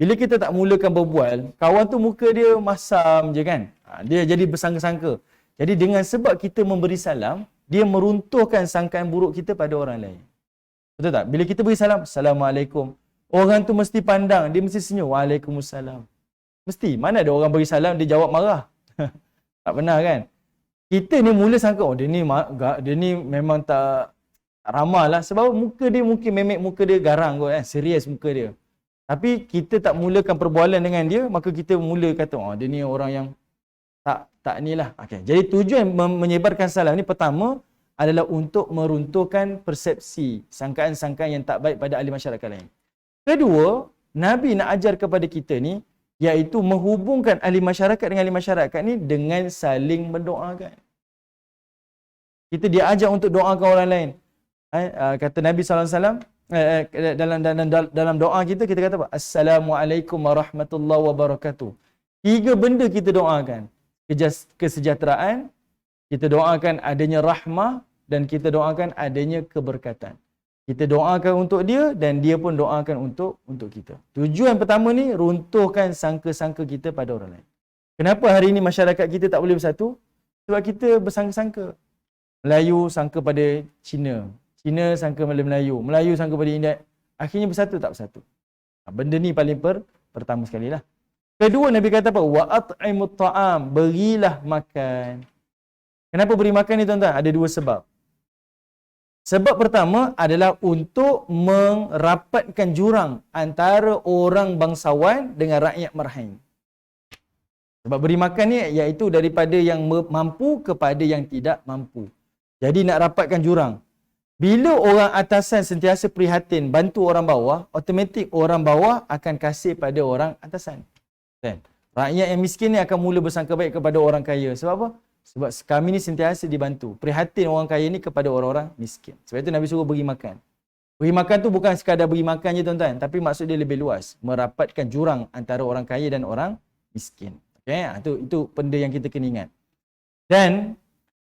S1: bila kita tak mulakan berbual, kawan tu muka dia masam je kan. Dia jadi bersangka-sangka. Jadi dengan sebab kita memberi salam, dia meruntuhkan sangkaan buruk kita pada orang lain. Betul tak? Bila kita beri salam, Assalamualaikum. Orang tu mesti pandang, dia mesti senyum. Waalaikumsalam. Mesti. Mana ada orang beri salam, dia jawab marah. Tak pernah kan? Kita ni mula sangka, oh dia ni memang tak ramah lah. Sebab muka dia mungkin memek muka dia garang kot kan. Serius muka dia. Tapi kita tak mulakan perbualan dengan dia, maka kita mula kata, oh dia ni orang yang tak ni lah. Okay. Jadi tujuan menyebarkan salam ni pertama adalah untuk meruntuhkan persepsi, sangkaan-sangkaan yang tak baik pada ahli masyarakat lain. Kedua, Nabi nak ajar kepada kita ni, iaitu menghubungkan ahli masyarakat dengan ahli masyarakat ni dengan saling mendoakan. Kita diajar untuk doakan orang lain. Kata Nabi SAW, dalam doa kita kata apa? Assalamualaikum warahmatullahi wabarakatuh. 3 benda kita doakan. Kesejahteraan, kita doakan adanya rahmah, dan kita doakan adanya keberkatan. Kita doakan untuk dia dan dia pun doakan untuk kita. Tujuan pertama ni runtuhkan sangka-sangka kita pada orang lain. Kenapa hari ini masyarakat kita tak boleh bersatu? Sebab kita bersangka-sangka. Melayu sangka pada Cina. Cina sangka pada Melayu. Melayu sangka pada India. Akhirnya bersatu tak bersatu. Benda ni paling pertama sekali lah. Kedua, Nabi kata apa? Wa at'imut ta'am. Berilah makan. Kenapa beri makan ni tuan-tuan? Ada 2 sebab. Sebab pertama adalah untuk merapatkan jurang antara orang bangsawan dengan rakyat marhain. Sebab beri makan ni iaitu daripada yang mampu kepada yang tidak mampu. Jadi nak rapatkan jurang. Bila orang atasan sentiasa prihatin bantu orang bawah, automatik orang bawah akan kasih pada orang atasan. Kan? Rakyat yang miskin ni akan mula bersangka baik kepada orang kaya. Sebab apa? Sebab kami ni sentiasa dibantu. Prihatin orang kaya ni kepada orang-orang miskin. Sebab itu Nabi suruh beri makan. Beri makan tu bukan sekadar beri makan je tuan-tuan. Tapi maksud dia lebih luas. Merapatkan jurang antara orang kaya dan orang miskin. Okay? Itu benda yang kita kena ingat. Dan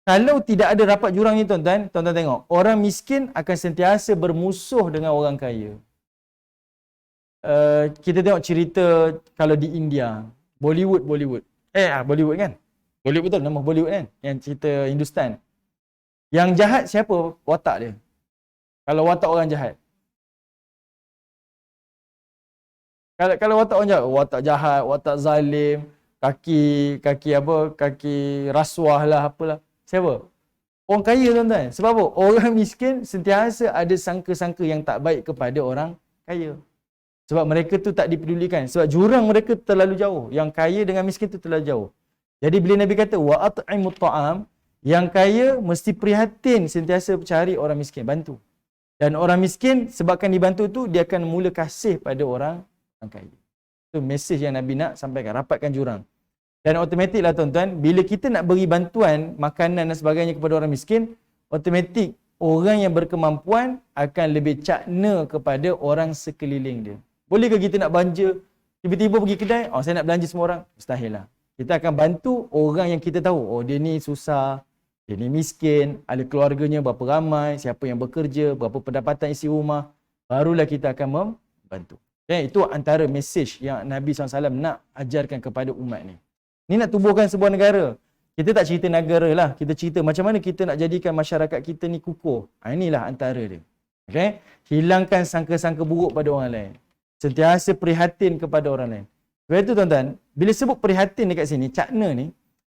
S1: kalau tidak ada rapat jurang ni tuan-tuan, tuan-tuan tengok. Orang miskin akan sentiasa bermusuh dengan orang kaya. Kita tengok cerita kalau di India. Bollywood. Bollywood kan? Bollywood betul, nama Bollywood kan? Yang cerita Hindustan. Yang jahat siapa watak dia? Kalau watak orang jahat. Kalau watak orang jahat, watak zalim, kaki rasuah lah, apalah. Siapa? Orang kaya tuan-tuan. Sebab apa? Orang miskin sentiasa ada sangka-sangka yang tak baik kepada orang kaya. Sebab mereka tu tak dipedulikan. Sebab jurang mereka terlalu jauh. Yang kaya dengan miskin tu terlalu jauh. Jadi bila Nabi kata wa at'imut ta'am, yang kaya mesti prihatin sentiasa cari orang miskin, bantu. Dan orang miskin sebabkan dibantu tu dia akan mula kasih pada orang kaya. Itu mesej yang Nabi nak sampaikan, rapatkan jurang. Dan automatik lah tuan-tuan, bila kita nak beri bantuan, makanan dan sebagainya kepada orang miskin, automatik orang yang berkemampuan akan lebih cakna kepada orang sekeliling dia. Bolehkah kita nak belanja, tiba-tiba pergi kedai, saya nak belanja semua orang? Mustahil lah. Kita akan bantu orang yang kita tahu, dia ni susah, dia ni miskin, ada keluarganya berapa ramai, siapa yang bekerja, berapa pendapatan isi rumah, barulah kita akan membantu. Okay, itu antara mesej yang Nabi SAW nak ajarkan kepada umat ni. Ni nak tubuhkan sebuah negara. Kita tak cerita negara lah, kita cerita macam mana kita nak jadikan masyarakat kita ni kukuh. Inilah antara dia. Okay? Hilangkan sangka-sangka buruk pada orang lain. Sentiasa prihatin kepada orang lain. Sebab itu tuan-tuan, bila sebut prihatin dekat sini, cakna ni,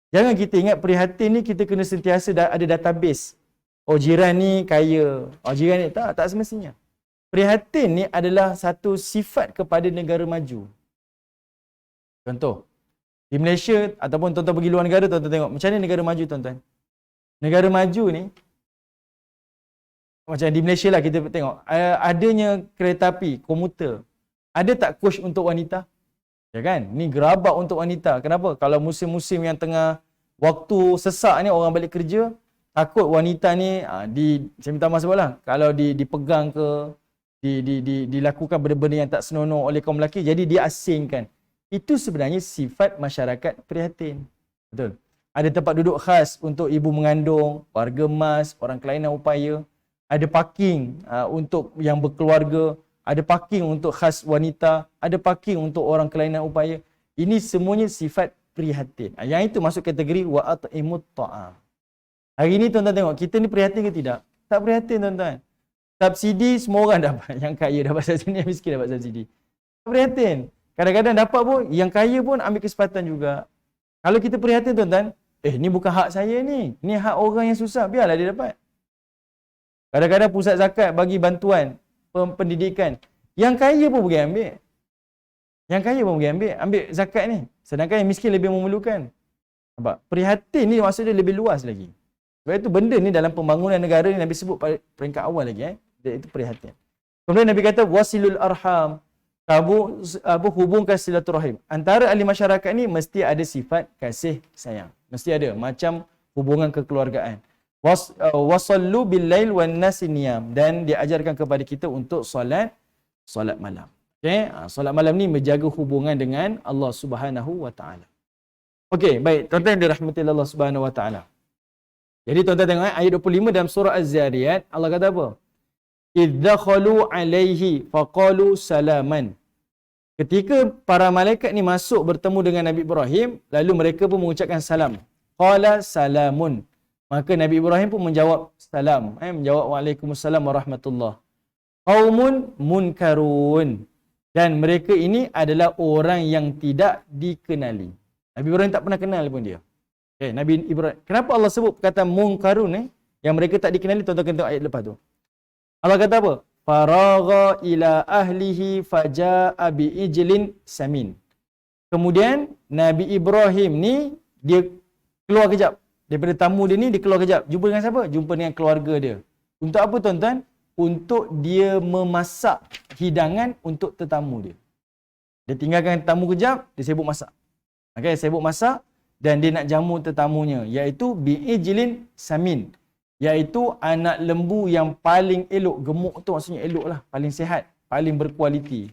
S1: jangan kita ingat prihatin ni kita kena sentiasa ada database. Oh jiran ni kaya, oh jiran ni tak semestinya. Prihatin ni adalah satu sifat kepada negara maju. Contoh, di Malaysia ataupun tuan-tuan pergi luar negara, tuan-tuan tengok macam mana negara maju tuan-tuan. Negara maju ni, macam di Malaysia lah kita tengok, adanya kereta api, komuter. Ada tak coach untuk wanita? Ya kan? Ni gerabak untuk wanita. Kenapa? Kalau musim-musim yang tengah waktu sesak ni, orang balik kerja, takut wanita ni, saya minta maaf sebab lah, kalau dipegang ke, dilakukan benda-benda yang tak senonoh oleh kaum lelaki, jadi dia asingkan. Itu sebenarnya sifat masyarakat prihatin. Betul? Ada tempat duduk khas untuk ibu mengandung, warga emas, orang kelainan upaya. Ada parking untuk yang berkeluarga. Ada parking untuk khas wanita. Ada parking untuk orang kelainan upaya. Ini semuanya sifat prihatin. Yang itu masuk kategori wa'at'imut ta'am. Hari ini tuan-tuan tengok, kita ni prihatin ke tidak? Tak prihatin tuan-tuan. Subsidi semua orang dapat. Yang kaya dapat subsidi, yang miskin dapat subsidi. Tak prihatin. Kadang-kadang dapat pun, yang kaya pun ambil kesempatan juga. Kalau kita prihatin tuan-tuan, ni bukan hak saya ni. Ni hak orang yang susah, biarlah dia dapat. Kadang-kadang pusat zakat bagi bantuan pendidikan. Yang kaya pun pergi ambil. Yang kaya pun pergi ambil zakat ni. Sedangkan yang miskin lebih memerlukan. Nampak? Prihatin ni maksudnya lebih luas lagi. Sebab itu benda ni dalam pembangunan negara ni Nabi sebut pada peringkat awal lagi. Itu prihatin. Kemudian Nabi kata, wasilul arham. Kamu hubungkan silaturahim. Antara ahli masyarakat ni mesti ada sifat kasih sayang. Mesti ada. Macam hubungan kekeluargaan. Wasallu bil-lail wan-nasi niyam. Dan diajarkan kepada kita untuk solat malam. Okay? Solat malam ni menjaga hubungan dengan Allah Subhanahu Wa Taala. Okey, baik. Tuan-tuan yang dirahmati Allah Subhanahu Wa Taala. Jadi tuan-tuan tengok ayat 25 dalam surah Az-Zariyat, Allah kata apa? Idzakhalu alaihi faqalu salaman. Ketika para malaikat ni masuk bertemu dengan Nabi Ibrahim, lalu mereka pun mengucapkan salam. Qala salamun. Maka Nabi Ibrahim pun menjawab salam. Menjawab waalaikumsalam warahmatullah. Qaumun munkarun. Dan mereka ini adalah orang yang tidak dikenali. Nabi Ibrahim tak pernah kenal pun dia. Okay, Nabi Ibrahim. Kenapa Allah sebut kata munkarun yang mereka tak dikenali? Tuan-tuan kena tengok ayat lepas tu. Allah kata apa? Faragha ila ahlihi faja'a bi'ijlin samin. Kemudian Nabi Ibrahim ni dia keluar kejap. Daripada tamu dia ni dia keluar kejap. Jumpa dengan siapa? Jumpa dengan keluarga dia. Untuk apa tuan-tuan? Untuk dia memasak hidangan untuk tetamu dia. Dia tinggalkan tamu kejap, dia sibuk masak. Okay, sibuk masak dan dia nak jamu tetamunya, iaitu bi'ijlin samin. Iaitu anak lembu yang paling elok. Gemuk tu maksudnya elok lah. Paling sihat. Paling berkualiti.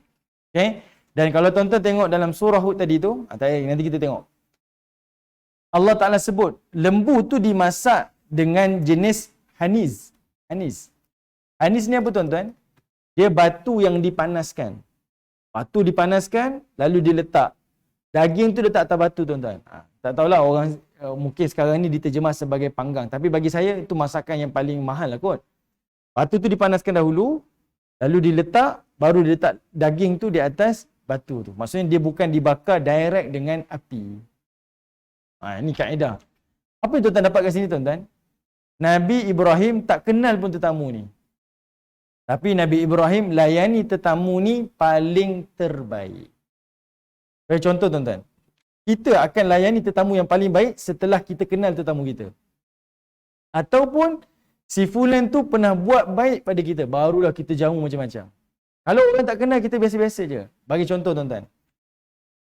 S1: Okay? Dan kalau tuan-tuan tengok dalam surah Hud tadi tu, nanti kita tengok. Allah Ta'ala sebut, lembu tu dimasak dengan jenis hanis. Hanis. Hanis ni apa tuan-tuan? Dia batu yang dipanaskan. Batu dipanaskan, lalu diletak. Daging tu letak atas batu tuan-tuan. Tak tahulah orang mungkin sekarang ni diterjemah sebagai panggang. Tapi bagi saya itu masakan yang paling mahal lah kot. Batu tu dipanaskan dahulu, lalu diletak, baru diletak daging tu di atas batu tu. Maksudnya dia bukan dibakar direct dengan api. Ini kaedah. Apa yang tuan-tuan dapat kat sini tuan-tuan? Nabi Ibrahim tak kenal pun tetamu ni. Tapi Nabi Ibrahim layani tetamu ni paling terbaik. Bagi contoh tuan-tuan. Kita akan layani tetamu yang paling baik setelah kita kenal tetamu kita. Ataupun si fulan tu pernah buat baik pada kita, barulah kita jamu macam-macam. Kalau orang tak kenal, kita biasa-biasa je. Bagi contoh tuan-tuan.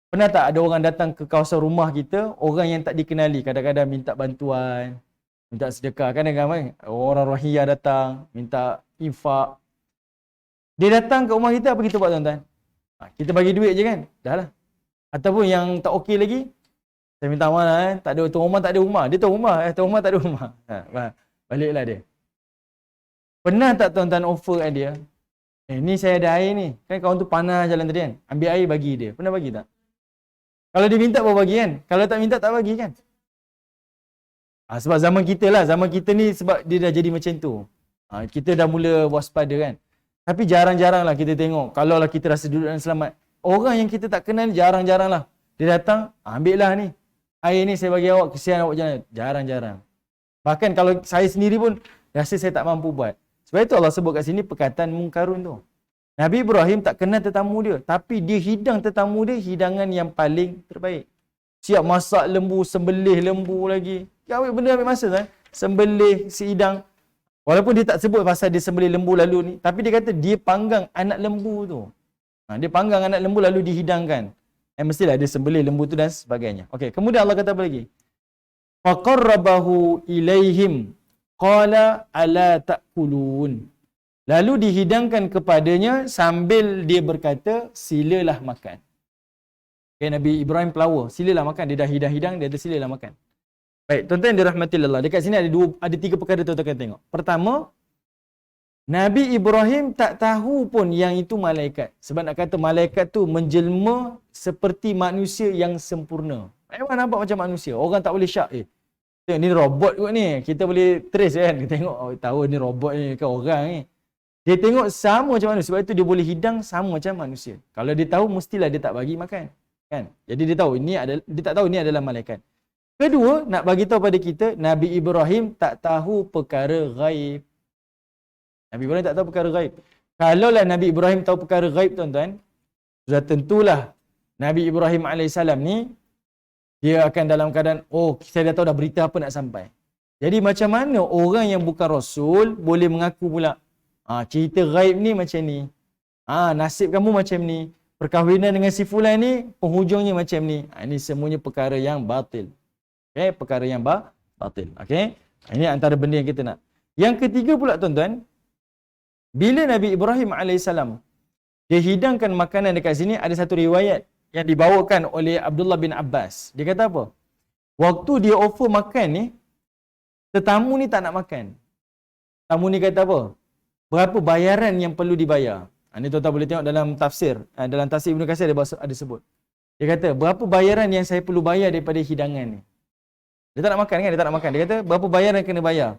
S1: Pernah tak ada orang datang ke kawasan rumah kita, orang yang tak dikenali, kadang-kadang minta bantuan, minta sedekah. Kadang-kadang orang rohiyah datang, minta infak. Dia datang ke rumah kita, apa kita buat tuan-tuan? Kita bagi duit je kan? Dah lah. Ataupun yang tak okey lagi, saya minta maaf lah, tak ada tuan rumah, tak ada rumah. Dia tuan rumah, tuan rumah tak ada rumah. Baliklah dia. Pernah tak tuan-tuan offer kat dia? Ni saya ada air ni. Kan kawan tu panas jalan tadi kan? Ambil air bagi dia. Pernah bagi tak? Kalau dia minta baru bagi kan? Kalau tak minta tak bagi kan? Sebab zaman kita lah, zaman kita ni sebab dia dah jadi macam tu. Kita dah mula waspada kan. Tapi jarang-jarang lah kita tengok. Kalau lah kita rasa duduk dan selamat. Orang yang kita tak kenal jarang-jarang lah. Dia datang, ambil lah ni. Air ni saya bagi awak, kesian awak jalan. Jarang-jarang. Bahkan kalau saya sendiri pun rasa saya tak mampu buat. Sebab itu Allah sebut kat sini perkataan mungkarun tu. Nabi Ibrahim tak kenal tetamu dia. Tapi dia hidang tetamu dia hidangan yang paling terbaik. Siap masak lembu, sembelih lembu lagi. Ya, benda ambil masa kan. Sembelih si hidang. Walaupun dia tak sebut pasal dia sembelih lembu lalu ni. Tapi dia kata dia panggang anak lembu tu. Dia panggang anak lembu lalu dihidangkan. Mestilah dia sembelih lembu tu dan sebagainya. Okey, kemudian Allah kata apa lagi? Faqarrabahu ilaihim qala ala ta'kulun. Lalu dihidangkan kepadanya sambil dia berkata, silalah makan. Okay, Nabi Ibrahim pelawa, silalah makan. Dia dah hidang-hidang, dia kata silalah makan. Baik, tuan-tuan yang dirahmati Allah. Dekat sini ada tiga perkara tuan-tuan kena tengok. Pertama, Nabi Ibrahim tak tahu pun yang itu malaikat. Sebab nak kata malaikat tu menjelma seperti manusia yang sempurna. Memang nampak macam manusia. Orang tak boleh syak. Tengok ni robot kot ni. Kita boleh trace kan. Kita tengok, tahu ni robot ni kan orang ni. Dia tengok sama macam manusia. Sebab itu dia boleh hidang sama macam manusia. Kalau dia tahu, mestilah dia tak bagi makan. Kan? Jadi dia tahu ini adalah, dia tak tahu ini adalah malaikat. Kedua, nak bagi tahu pada kita, Nabi Ibrahim tak tahu perkara ghaib. Nabi Ibrahim tak tahu perkara ghaib. Kalaulah Nabi Ibrahim tahu perkara ghaib, tuan-tuan, sudah tentulah Nabi Ibrahim AS ni, dia akan dalam keadaan, oh, saya dah tahu dah berita apa nak sampai. Jadi macam mana orang yang bukan Rasul boleh mengaku pula, cerita ghaib ni macam ni. Nasib kamu macam ni. Perkahwinan dengan si fulan ni, penghujungnya macam ni. Ini semuanya perkara yang batil. Okay, perkara yang batil. Okay? Ini antara benda yang kita nak. Yang ketiga pula tuan-tuan, bila Nabi Ibrahim AS, dia hidangkan makanan dekat sini, ada satu riwayat yang dibawakan oleh Abdullah bin Abbas. Dia kata apa? Waktu dia offer makan ni, tetamu ni tak nak makan. Tamu ni kata apa? Berapa bayaran yang perlu dibayar? Ini tuan-tuan boleh tengok dalam tafsir. Dalam tafsir Ibn Katsir ada sebut. Dia kata, berapa bayaran yang saya perlu bayar daripada hidangan ni? Dia tak nak makan kan? Dia tak nak makan. Dia kata, berapa bayaran kena bayar?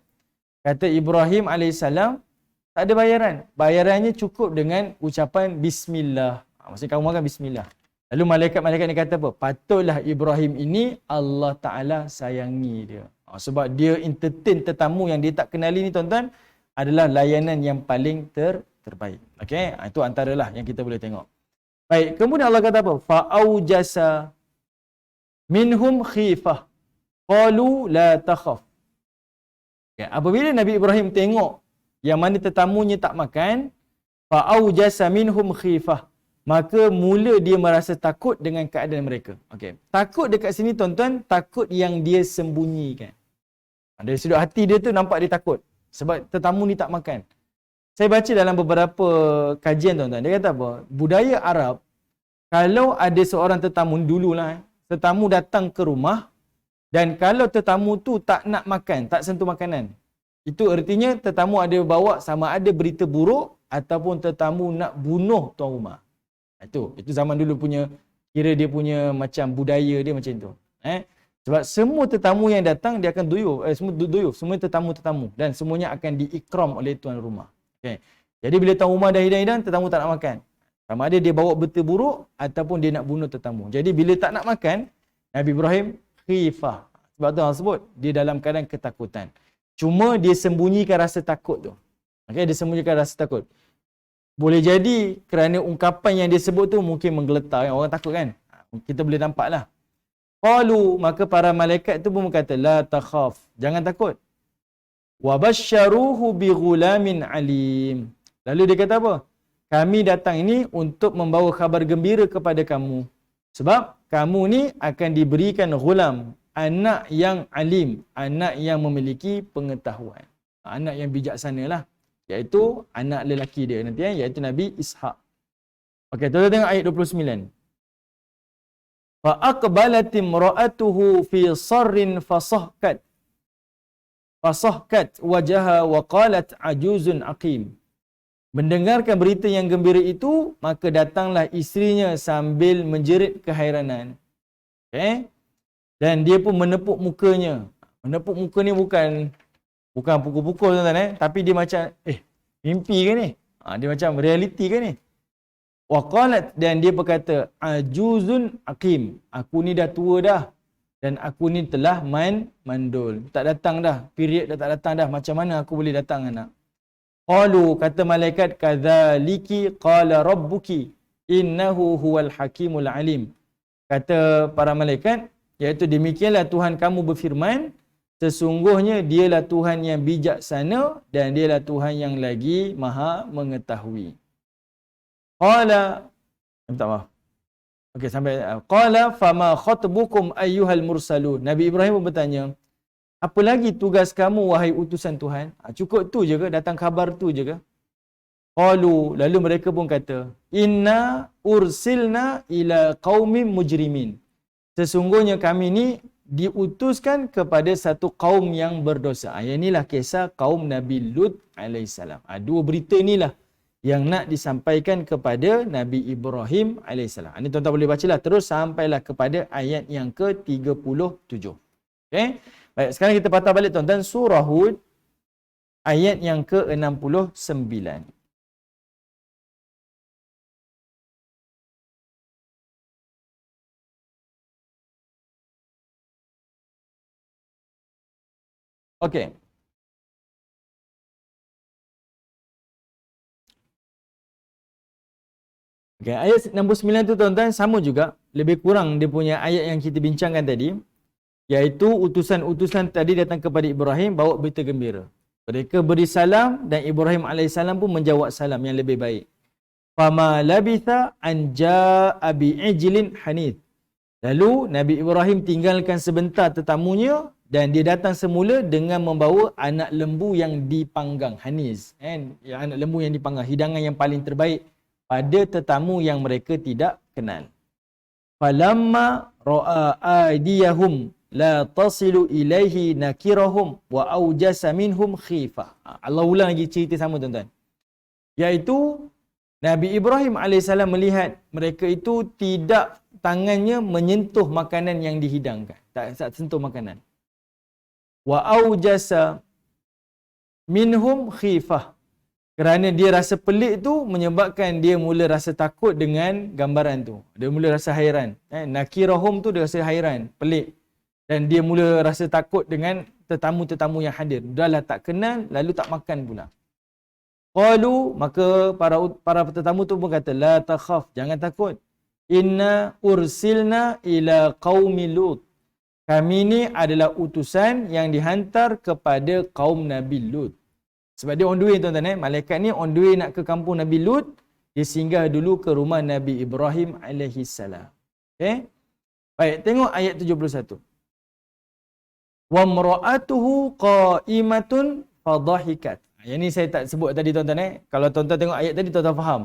S1: Kata Ibrahim AS, tak ada bayaran. Bayarannya cukup dengan ucapan Bismillah. Maksudnya kamu makan Bismillah. Lalu malaikat-malaikat ni kata apa? Patutlah Ibrahim ini Allah Ta'ala sayangi dia. Sebab dia entertain tetamu yang dia tak kenali ni tuan-tuan, adalah layanan yang paling terbaik. Okey, itu antaralah yang kita boleh tengok. Baik, kemudian Allah kata apa? Fa'aujasa minhum khifah. Qalu la takhaf. Okay, apabila Nabi Ibrahim tengok yang mana tetamunya tak makan, fa'aujasa minhum khifah. Maka mula dia merasa takut dengan keadaan mereka. Okey. Takut dekat sini tuan-tuan, takut yang dia sembunyikan. Dari sudut hati dia tu nampak dia takut. Sebab tetamu ni tak makan. Saya baca dalam beberapa kajian tuan-tuan. Dia kata apa? Budaya Arab, kalau ada seorang tetamu dululah, tetamu datang ke rumah dan kalau tetamu tu tak nak makan, tak sentuh makanan, itu artinya tetamu ada bawa sama ada berita buruk ataupun tetamu nak bunuh tuan rumah. Itu zaman dulu punya, kira dia punya macam budaya dia macam tu. Sebab semua tetamu yang datang dia akan duyuf, semua tetamu-tetamu dan semuanya akan diikram oleh tuan rumah. Okay. Jadi bila tuan rumah dah hidang-hidang, tetamu tak nak makan. Sama ada dia bawa berita buruk ataupun dia nak bunuh tetamu. Jadi bila tak nak makan, Nabi Ibrahim khifah. Sebab tu Allah sebut dia dalam keadaan ketakutan. Cuma dia sembunyikan rasa takut tu. Okay, dia sembunyikan rasa takut. Boleh jadi kerana ungkapan yang dia sebut tu mungkin menggeletar kan? Orang takut kan? Kita boleh nampaklah. Qalu, maka para malaikat tu pun berkata, la takhaf, jangan takut. Wa basyaruhu bi ghulamin alim. Lalu dia kata apa? Kami datang ini untuk membawa khabar gembira kepada kamu. Sebab kamu ni akan diberikan ghulam, anak yang alim, anak yang memiliki pengetahuan. Anak yang bijaksana lah. Iaitu anak lelaki dia nanti, iaitu Nabi Ishaq. Okey, kita tengok ayat 29. Fa aqbalat imra'atuhu fi sarrin fasahkat wajaha wa qalat ajuzun aqim. Mendengarkan berita yang gembira itu, maka datanglah isterinya sambil menjerit kehairanan. Okay? Dan dia pun menepuk mukanya. Menepuk muka ni bukan pukul-pukul tuan-tuan tapi dia macam mimpi ke ni? Dia macam realiti ke ni? Wa qalat, dan dia berkata, ajuzun aqim. Aku ni dah tua dah dan aku ni telah mandul. Tak datang dah. Period dah tak datang dah. Macam mana aku boleh datang anak? Qalu, kata malaikat, kadzaliki qala rabbuki innahu huwal hakimul alim. Kata para malaikat, iaitu demikianlah Tuhan kamu berfirman, sesungguhnya dialah Tuhan yang bijaksana dan dialah Tuhan yang lagi maha mengetahui. Qala, minta maaf. Okey, sampai qala fama khatbukum ayyuhal mursalun. Nabi Ibrahim bertanya, apa lagi tugas kamu wahai utusan Tuhan? Cukup tu je ke? Datang khabar tu je ke? Qalu, lalu mereka pun kata, inna ursilna ila qaumin mujrimin. Sesungguhnya kami ni diutuskan kepada satu kaum yang berdosa. Inilah kisah kaum Nabi Lut alaihissalam. Dua berita inilah yang nak disampaikan kepada Nabi Ibrahim alaihissalam. Ini tuan-tuan boleh bacalah terus sampailah kepada ayat yang ke-37. Okey. Baik, sekarang kita patah balik tuan-tuan surah Hud ayat yang ke-69. Okey. Okey, ayat 69 tu tuan-tuan sama juga, lebih kurang dia punya ayat yang kita bincangkan tadi, iaitu utusan-utusan tadi datang kepada Ibrahim bawa berita gembira. Mereka beri salam dan Ibrahim alaihissalam pun menjawab salam yang lebih baik. Fama labitha an jaa bi'ijlin hanith. Lalu Nabi Ibrahim tinggalkan sebentar tetamunya dan dia datang semula dengan membawa anak lembu yang dipanggang, haniz, kan? Anak lembu yang dipanggang, hidangan yang paling terbaik pada tetamu yang mereka tidak kenal. Falamma ra'a aydiyahum la tasilu ilaihi nakirahum wa aujasa minhum khifah. Allah ulang lagi cerita sama tuan-tuan. Iaitu Nabi Ibrahim alaihissalam melihat mereka itu tidak tangannya menyentuh makanan yang dihidangkan. Tak sentuh makanan. Wa aujasa minhum khifah. Kerana dia rasa pelik tu menyebabkan dia mula rasa takut dengan gambaran tu. Dia mula rasa hairan. Nakirahum tu dia rasa hairan, pelik. Dan dia mula rasa takut dengan tetamu-tetamu yang hadir. Dahlah tak kenal, lalu tak makan pula. Qalu, maka para tetamu tu pun kata, la takhaf, jangan takut. Inna ursilna ila qaumi Lut. Kami ni adalah utusan yang dihantar kepada kaum Nabi Lut. Sebab dia on the way tuan-tuan. Malaikat ni on the way nak ke kampung Nabi Lut. Dia singgah dulu ke rumah Nabi Ibrahim alaihissalam. Okay? Baik, tengok ayat 71. Wa mra'atuhu qa'imatun fadhahikat. Yang ni saya tak sebut tadi tuan-tuan. Kalau tuan-tuan tengok ayat tadi tuan-tuan faham.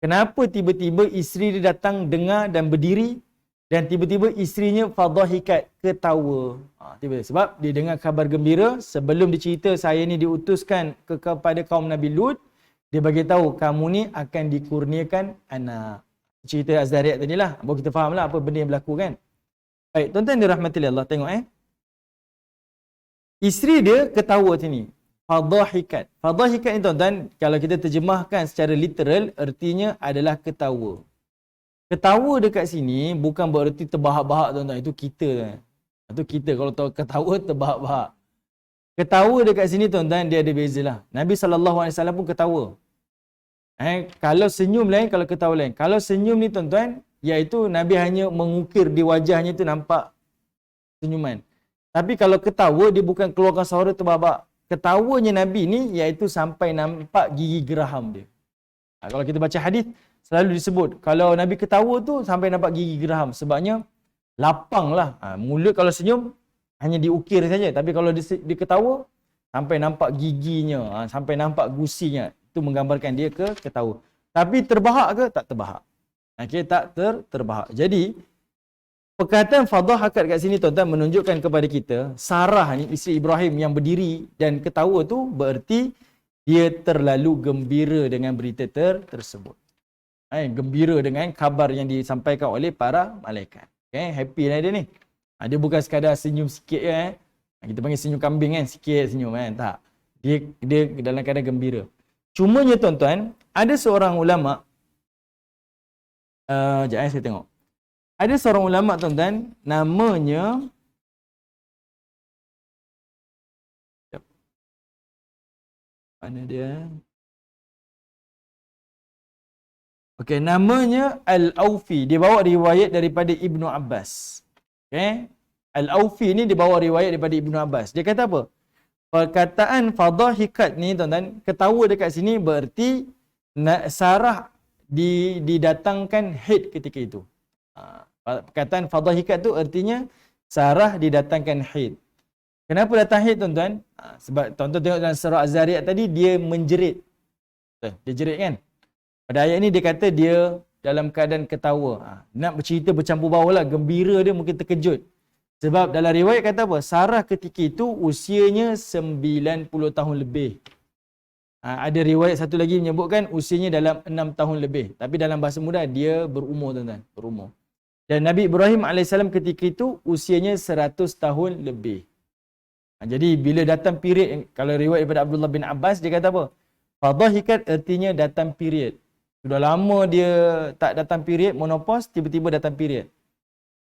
S1: Kenapa tiba-tiba isteri dia datang dengar dan berdiri dan tiba-tiba isterinya fadhahikat, ketawa. Tiba-tiba sebab dia dengar kabar gembira sebelum dicerita saya ni diutuskan kepada kaum Nabi Lut, dia bagi tahu kamu ni akan dikurniakan anak. Cerita Az-Zariyat tadilah. Baru kita fahamlah apa benda yang berlaku kan. Baik, tuan-tuan dirahmati Allah, tengok isteri dia ketawa sini. Fadhahikat. Fadhahikat ni tuan-tuan, kalau kita terjemahkan secara literal, artinya adalah ketawa. Ketawa dekat sini bukan bererti terbahak-bahak tuan-tuan. Itu kita. Itu kita kalau tahu ketawa terbahak-bahak. Ketawa dekat sini tuan-tuan, dia ada bezalah. Nabi SAW pun ketawa. Kalau senyum lain, kalau ketawa lain. Kalau senyum ni tuan-tuan, iaitu Nabi hanya mengukir di wajahnya tu nampak senyuman. Tapi kalau ketawa, dia bukan keluarkan suara terbabak. Ketawanya Nabi ni iaitu sampai nampak gigi geraham dia. Kalau kita baca hadis selalu disebut, kalau Nabi ketawa tu sampai nampak gigi geraham. Sebabnya lapang lah. Mulut kalau senyum hanya diukir saja. Tapi kalau dia ketawa, sampai nampak giginya, sampai nampak gusinya. Itu menggambarkan dia ketawa. Tapi terbahak ke? Tak terbahak. Okay, tak terbahak. Jadi, perkataan fadhahakat kat sini tuan-tuan menunjukkan kepada kita Sarah ni isteri Ibrahim yang berdiri dan ketawa tu bererti dia terlalu gembira dengan berita tersebut. Gembira dengan kabar yang disampaikan oleh para malaikat. Happy lah dia ni. Dia bukan sekadar senyum sikit je. Kita panggil senyum kambing kan, sikit senyum kan. Tak. Dia dalam keadaan gembira. Cumanya tuan-tuan, ada seorang ulama, sekejap saya tengok. Ada seorang ulama tuan-tuan, namanya mana dia? Okey, namanya Al-Aufi. Dia bawa riwayat daripada Ibnu Abbas. Okey. Al-Aufi ni dia bawa riwayat daripada Ibnu Abbas. Dia kata apa? Perkataan fadhahikat ni tuan-tuan, ketawa dekat sini bererti Sarah didatangkan haid ketika itu. Perkataan fadhahikat tu artinya Sarah didatangkan haid. Kenapa datang haid tuan-tuan? Sebab tuan-tuan tengok dalam surah Az-Zariyat tadi, dia menjerit. Dia jerit kan? Pada ayat ni dia kata dia dalam keadaan ketawa. Nak bercerita bercampur bau lah, gembira dia mungkin terkejut. Sebab dalam riwayat kata apa? Sarah ketika itu usianya 90 tahun lebih. Ada riwayat satu lagi menyebutkan usianya dalam 6 tahun lebih. Tapi dalam bahasa muda dia berumur tuan-tuan. Berumur. Dan Nabi Ibrahim AS ketika itu usianya 100 tahun lebih. Jadi bila datang period, kalau riwayat daripada Abdullah bin Abbas, dia kata apa? Fadhahikat artinya datang period. Sudah lama dia tak datang period, menopause, tiba-tiba datang period.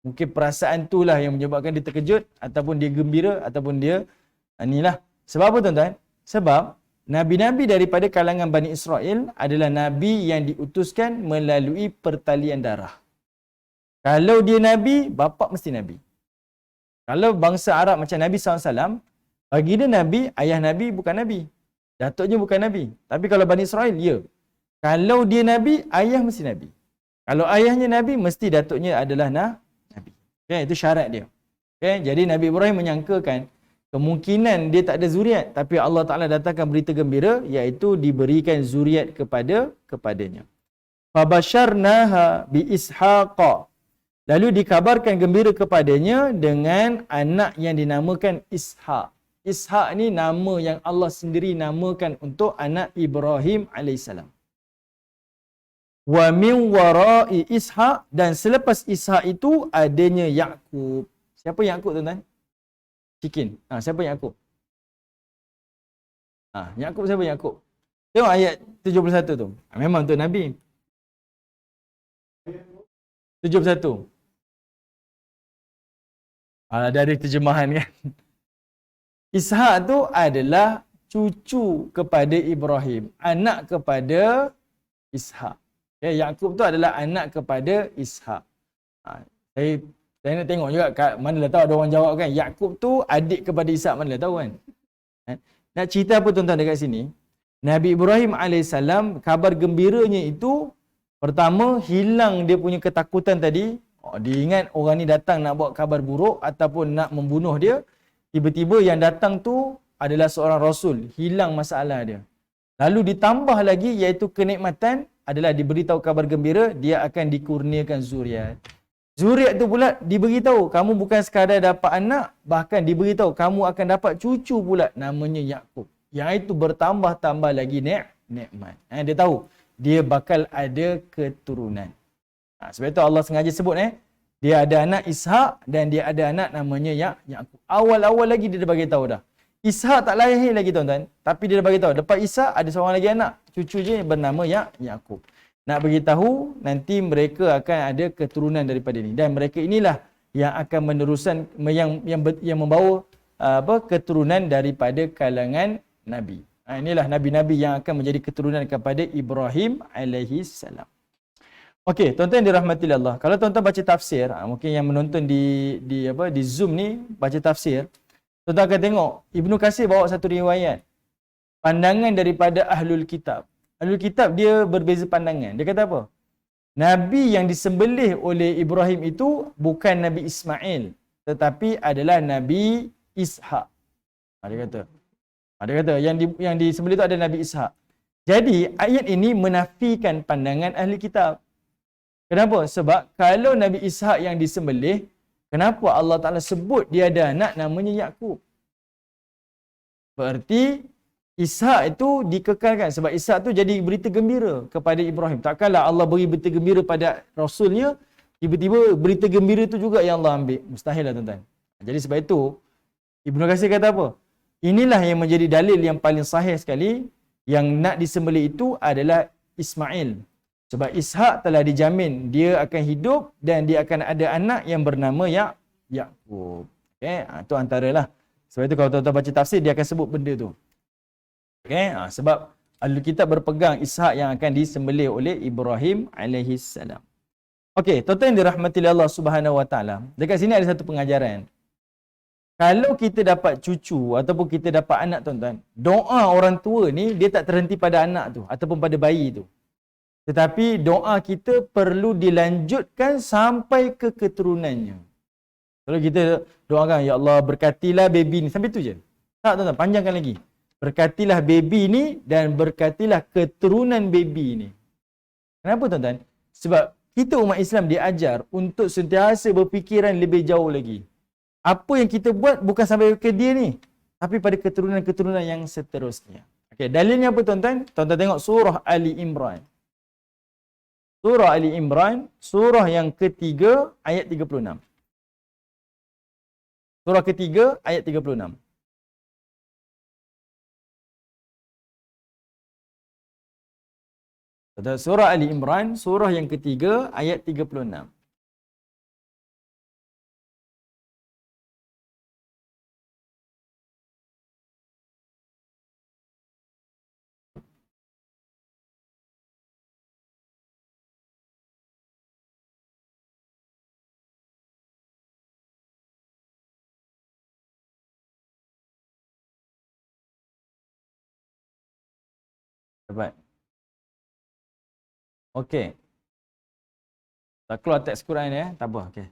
S1: Mungkin perasaan itulah yang menyebabkan dia terkejut, ataupun dia gembira, ataupun dia inilah. Sebab apa tuan-tuan? Sebab Nabi-Nabi daripada kalangan Bani Israel adalah Nabi yang diutuskan melalui pertalian darah. Kalau dia Nabi, bapa mesti Nabi. Kalau bangsa Arab macam Nabi SAW, bagi dia Nabi, ayah Nabi bukan Nabi. Datuknya bukan Nabi. Tapi kalau Bani Israel, ya. Kalau dia Nabi, ayah mesti Nabi. Kalau ayahnya Nabi, mesti datuknya adalah Nabi. Okay, itu syarat dia. Okay, jadi Nabi Ibrahim menyangkakan kemungkinan dia tak ada zuriat, tapi Allah Ta'ala datangkan berita gembira, iaitu diberikan zuriat kepadanya. Fabasharnaha bi Ishaqa. Lalu dikabarkan gembira kepadanya dengan anak yang dinamakan Ishaq. Ishaq ni nama yang Allah sendiri namakan untuk anak Ibrahim AS. Wa min wara'i Ishaq, dan selepas Ishaq itu adanya Yaqub. Siapa Yaqub tuan-tuan? Cikin. Siapa Yaqub? Yaqub siapa Yaqub? Tengok ayat 71 tu. Memang untuk Nabi. 71. Dari terjemahan kan. Ishaq tu adalah cucu kepada Ibrahim, anak kepada Ishaq. Okay, Yaqub tu adalah anak kepada Ishaq. Saya nak tengok juga manalah tahu ada orang jawab kan. Yaqub tu adik kepada Ishaq, manalah tahu kan. Nak cerita apa tuan-tuan dekat sini? Nabi Ibrahim AS, kabar gembiranya itu pertama hilang dia punya ketakutan tadi. Dia ingat orang ni datang nak bawa kabar buruk ataupun nak membunuh dia. Tiba-tiba yang datang tu adalah seorang Rasul. Hilang masalah dia. Lalu ditambah lagi iaitu kenikmatan adalah diberitahu kabar gembira, dia akan dikurniakan zuriat. Zuriat tu pula diberitahu, kamu bukan sekadar dapat anak, bahkan diberitahu kamu akan dapat cucu pula namanya Yaqub. Yang itu bertambah-tambah lagi nikmat. Dia tahu dia bakal ada keturunan. Sebab itu Allah sengaja sebut dia ada anak Ishaq dan dia ada anak namanya Yaqub. Awal-awal lagi dia dah bagi tahu dah. Ishaq tak lahir lagi tuan-tuan, tapi dia dah bagi tahu lepas Ishaq ada seorang lagi anak, cucu je bernama Yaqub. Nak beritahu nanti mereka akan ada keturunan daripada ini, dan mereka inilah yang akan meneruskan yang membawa keturunan daripada kalangan nabi. Inilah nabi-nabi yang akan menjadi keturunan kepada Ibrahim alaihi salam. Okey, tuan-tuan dirahmati Allah. Kalau tuan-tuan baca tafsir, mungkin yang menonton di Zoom ni baca tafsir, tuan-tuan akan tengok Ibnu Katsir bawa satu riwayat pandangan daripada ahlul kitab. Ahlul kitab dia berbeza pandangan. Dia kata apa? Nabi yang disembelih oleh Ibrahim itu bukan Nabi Ismail, tetapi adalah Nabi Ishaq. Dia kata yang disembelih itu ada Nabi Ishaq. Jadi ayat ini menafikan pandangan ahli kitab. Kenapa? Sebab kalau Nabi Ishaq yang disembelih, kenapa Allah Ta'ala sebut dia ada anak namanya Yaqub? Berarti Ishaq itu dikekalkan. Sebab Ishaq tu jadi berita gembira kepada Ibrahim. Takkanlah Allah beri berita gembira pada Rasulnya, tiba-tiba berita gembira itu juga yang Allah ambil. Mustahil lah tuan-tuan. Jadi sebab itu, Ibnu Katsir kata apa? Inilah yang menjadi dalil yang paling sahih sekali, yang nak disembelih itu adalah Ismail. Sebab Ishak telah dijamin dia akan hidup dan dia akan ada anak yang bernama Yaqub. Okey, itu antaralah. Sebab itu kalau tuan-tuan baca tafsir dia akan sebut benda tu. Okey, sebab ahli kitab berpegang Ishak yang akan disembelih oleh Ibrahim alaihi salam. Okey, tuan-tuan yang dirahmati Allah Subhanahu wa taala. Dekat sini ada satu pengajaran. Kalau kita dapat cucu ataupun kita dapat anak, tuan-tuan, doa orang tua ni dia tak terhenti pada anak tu ataupun pada bayi tu. Tetapi doa kita perlu dilanjutkan sampai ke keturunannya. Kalau kita doakan, ya Allah berkatilah baby ni, sampai tu je. Tak, tuan-tuan, panjangkan lagi. Berkatilah baby ni dan berkatilah keturunan baby ni. Kenapa, tuan-tuan? Sebab kita umat Islam diajar untuk sentiasa berfikiran lebih jauh lagi. Apa yang kita buat bukan sampai ke dia ni, tapi pada keturunan-keturunan yang seterusnya. Okey, dalilnya apa, tuan-tuan? Tuan-tuan tengok surah Ali Imran. Surah Ali Imran, surah yang ketiga, ayat 36. Surah ketiga, ayat 36. Surah Ali Imran, surah yang ketiga, ayat 36. Dapat? Okey. Tak keluar teks Quran ya, tak apa. Okey.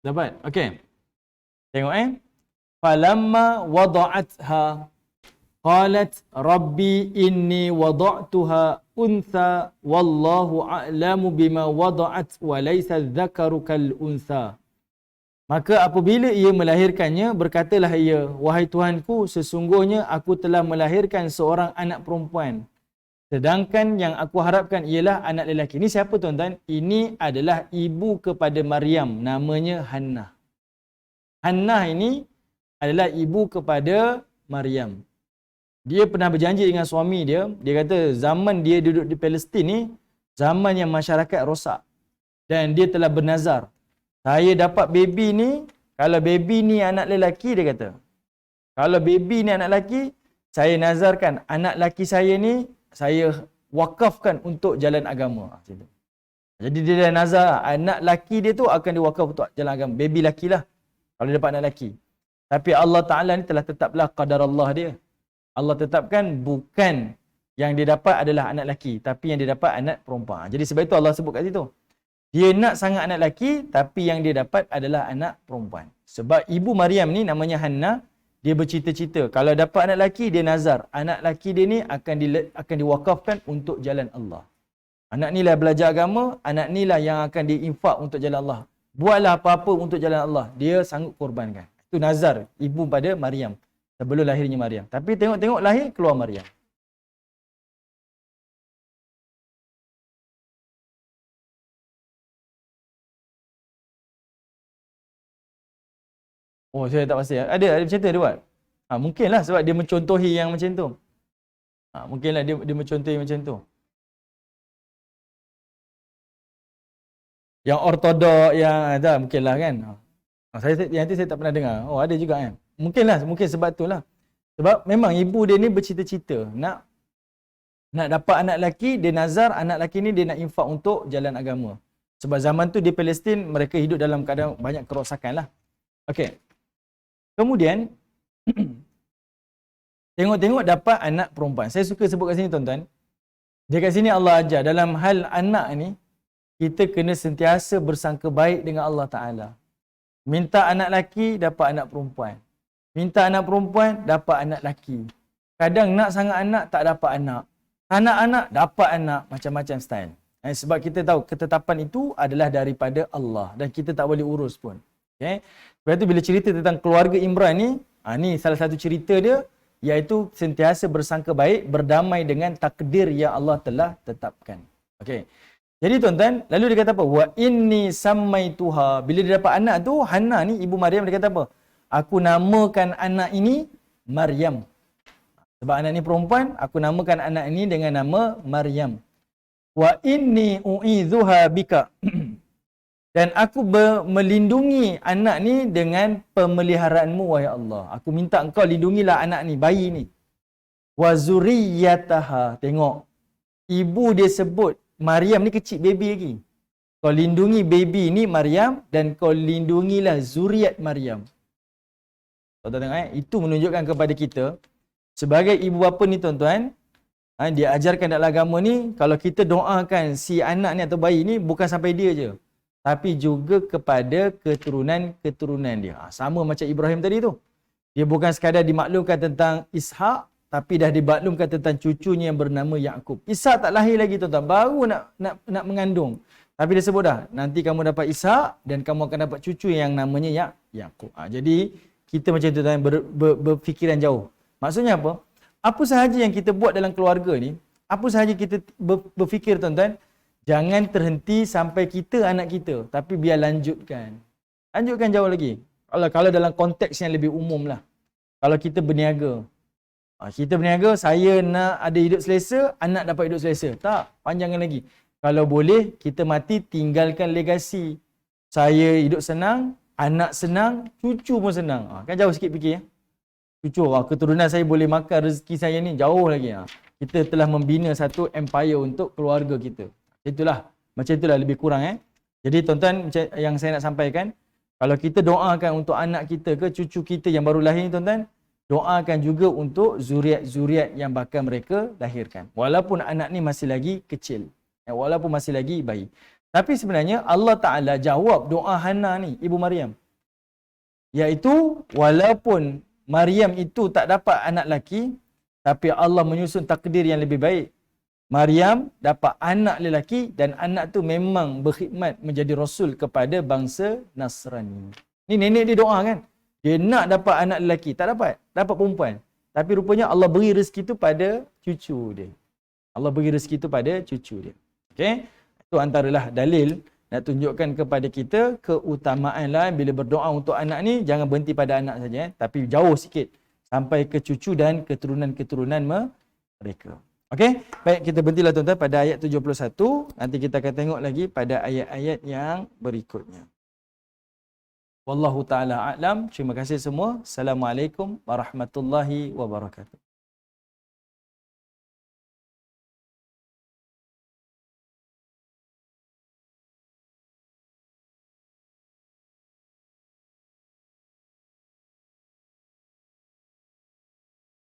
S1: Dapat? Okey. Tengok Falamma wada'atha qalat rabbi inni wada'tuha untha wallahu a'lamu bima wada'at wa laysa adh-dhakaru kal untha. Maka apabila ia melahirkannya, berkatalah ia, wahai Tuhanku, sesungguhnya aku telah melahirkan seorang anak perempuan. Sedangkan yang aku harapkan ialah anak lelaki. Ini siapa, tuan-tuan? Ini adalah ibu kepada Maryam, namanya Hannah. Hannah ini adalah ibu kepada Maryam. Dia pernah berjanji dengan suami dia. Dia kata zaman dia duduk di Palestin ni, zaman yang masyarakat rosak. Dan dia telah bernazar. Saya dapat baby ni, kalau baby ni anak lelaki, dia kata. Kalau baby ni anak lelaki, saya nazarkan anak lelaki saya ni, saya wakafkan untuk jalan agama. Jadi dia dah nazar, anak lelaki dia tu akan diwakaf untuk jalan agama. Baby lelaki lah, kalau dia dapat anak lelaki. Tapi Allah Ta'ala ni telah tetaplah qadar Allah dia. Allah tetapkan bukan yang dia dapat adalah anak lelaki, tapi yang dia dapat anak perempuan. Jadi sebab itu Allah sebut kat situ. Dia nak sangat anak lelaki, tapi yang dia dapat adalah anak perempuan. Sebab ibu Maryam ni namanya Hannah, dia bercita-cita. Kalau dapat anak lelaki, dia nazar. Anak lelaki dia ni akan diwakafkan untuk jalan Allah. Anak ni lah belajar agama, anak ni lah yang akan diinfak untuk jalan Allah. Buatlah apa-apa untuk jalan Allah. Dia sanggup korbankan. Itu nazar ibu pada Maryam. Sebelum lahirnya Maryam. Tapi tengok-tengok lahir, keluar Maryam. Oh, saya tak pasti. Ada macam tu dia buat. Mungkinlah sebab dia mencontohi yang macam tu. Mungkinlah dia mencontohi macam tu. Yang ortodok, yang ada mungkinlah kan. Yang saya tak pernah dengar. Oh, ada juga kan. Mungkin sebab tu lah. Sebab memang ibu dia ni bercita-cita nak dapat anak lelaki, dia nazar anak lelaki ni dia nak infak untuk jalan agama. Sebab zaman tu di Palestin mereka hidup dalam keadaan banyak kerosakan lah. Okey. Kemudian tengok-tengok dapat anak perempuan. Saya suka sebut kat sini, tuan-tuan. Dia kat sini Allah ajar dalam hal anak ni, kita kena sentiasa bersangka baik dengan Allah Ta'ala. Minta anak lelaki, dapat anak perempuan. Minta anak perempuan, dapat anak lelaki. Kadang nak sangat anak, tak dapat anak. Tak nak anak, dapat anak. Macam-macam style. Sebab kita tahu ketetapan itu adalah daripada Allah. Dan kita tak boleh urus pun. Okay? Sebab itu bila cerita tentang keluarga Imran ni, Ni salah satu cerita dia, iaitu sentiasa bersangka baik, berdamai dengan takdir yang Allah telah tetapkan. Okey. Jadi tuan-tuan, lalu dia kata apa? Wa inni sammaituha. Bila dia dapat anak tu, Hannah ni ibu Maryam, dia kata apa? Aku namakan anak ini Maryam. Sebab anak ni perempuan, aku namakan anak ini dengan nama Maryam. Wa inni u'idzuha bika. Dan aku melindungi anak ni dengan pemeliharaanmu, wahai Allah. Aku minta engkau lindungilah anak ni, bayi ni. Wa zuriyataha. Tengok. Ibu dia sebut, Maryam ni kecil, baby lagi. Kau lindungi baby ni Maryam, dan kau lindungilah zuriat Maryam. Tuan-tuan tengok, itu menunjukkan kepada kita, sebagai ibu bapa ni tuan-tuan, dia ajarkan dalam agama ni, kalau kita doakan si anak ni atau bayi ni, bukan sampai dia je, tapi juga kepada keturunan-keturunan dia. Sama macam Ibrahim tadi tu. Dia bukan sekadar dimaklumkan tentang Ishak, tapi dah dimaklumkan tentang cucunya yang bernama Yaqub. Ishak tak lahir lagi tuan-tuan, baru nak mengandung. Tapi dia sebut dah, nanti kamu dapat Ishak dan kamu akan dapat cucu yang namanya Yaqub. Jadi kita macam tu tuan-tuan, berfikiran jauh. Maksudnya apa? Apa sahaja yang kita buat dalam keluarga ni, apa sahaja kita berfikir tuan-tuan, jangan terhenti sampai kita anak kita, tapi biar lanjutkan. Lanjutkan jauh lagi. Kalau dalam konteks yang lebih umum lah. Kalau kita berniaga. Kita berniaga, saya nak ada hidup selesa, anak dapat hidup selesa. Tak, panjangkan lagi. Kalau boleh, kita mati tinggalkan legasi. Saya hidup senang, anak senang, cucu pun senang. Kan jauh sikit fikir ya. Cucu, keturunan saya boleh makan rezeki saya ni, jauh lagi. Kita telah membina satu empire untuk keluarga kita. Macam itulah lebih kurang. Jadi tuan-tuan, yang saya nak sampaikan, kalau kita doakan untuk anak kita ke cucu kita yang baru lahir ni tuan-tuan, doakan juga untuk zuriat-zuriat yang bakal mereka lahirkan. Walaupun anak ni masih lagi kecil. Walaupun masih lagi bayi. Tapi sebenarnya Allah Ta'ala jawab doa Hannah ni, ibu Maryam. Iaitu, walaupun Maryam itu tak dapat anak lelaki, tapi Allah menyusun takdir yang lebih baik. Maryam dapat anak lelaki dan anak tu memang berkhidmat menjadi rasul kepada bangsa Nasrani. Ni nenek dia doa kan. Dia nak dapat anak lelaki, tak dapat. Dapat perempuan. Tapi rupanya Allah beri rezeki tu pada cucu dia. Allah beri rezeki tu pada cucu dia. Okey? Itu antaralah dalil nak tunjukkan kepada kita keutamaan lah bila berdoa untuk anak ni, jangan berhenti pada anak saja, tapi jauh sikit sampai ke cucu dan keturunan-keturunan mereka. Okey, baik, kita berhentilah tuan-tuan pada ayat 71. Nanti kita akan tengok lagi pada ayat-ayat yang berikutnya. Wallahu taala a'lam. Terima kasih semua. Assalamualaikum warahmatullahi wabarakatuh.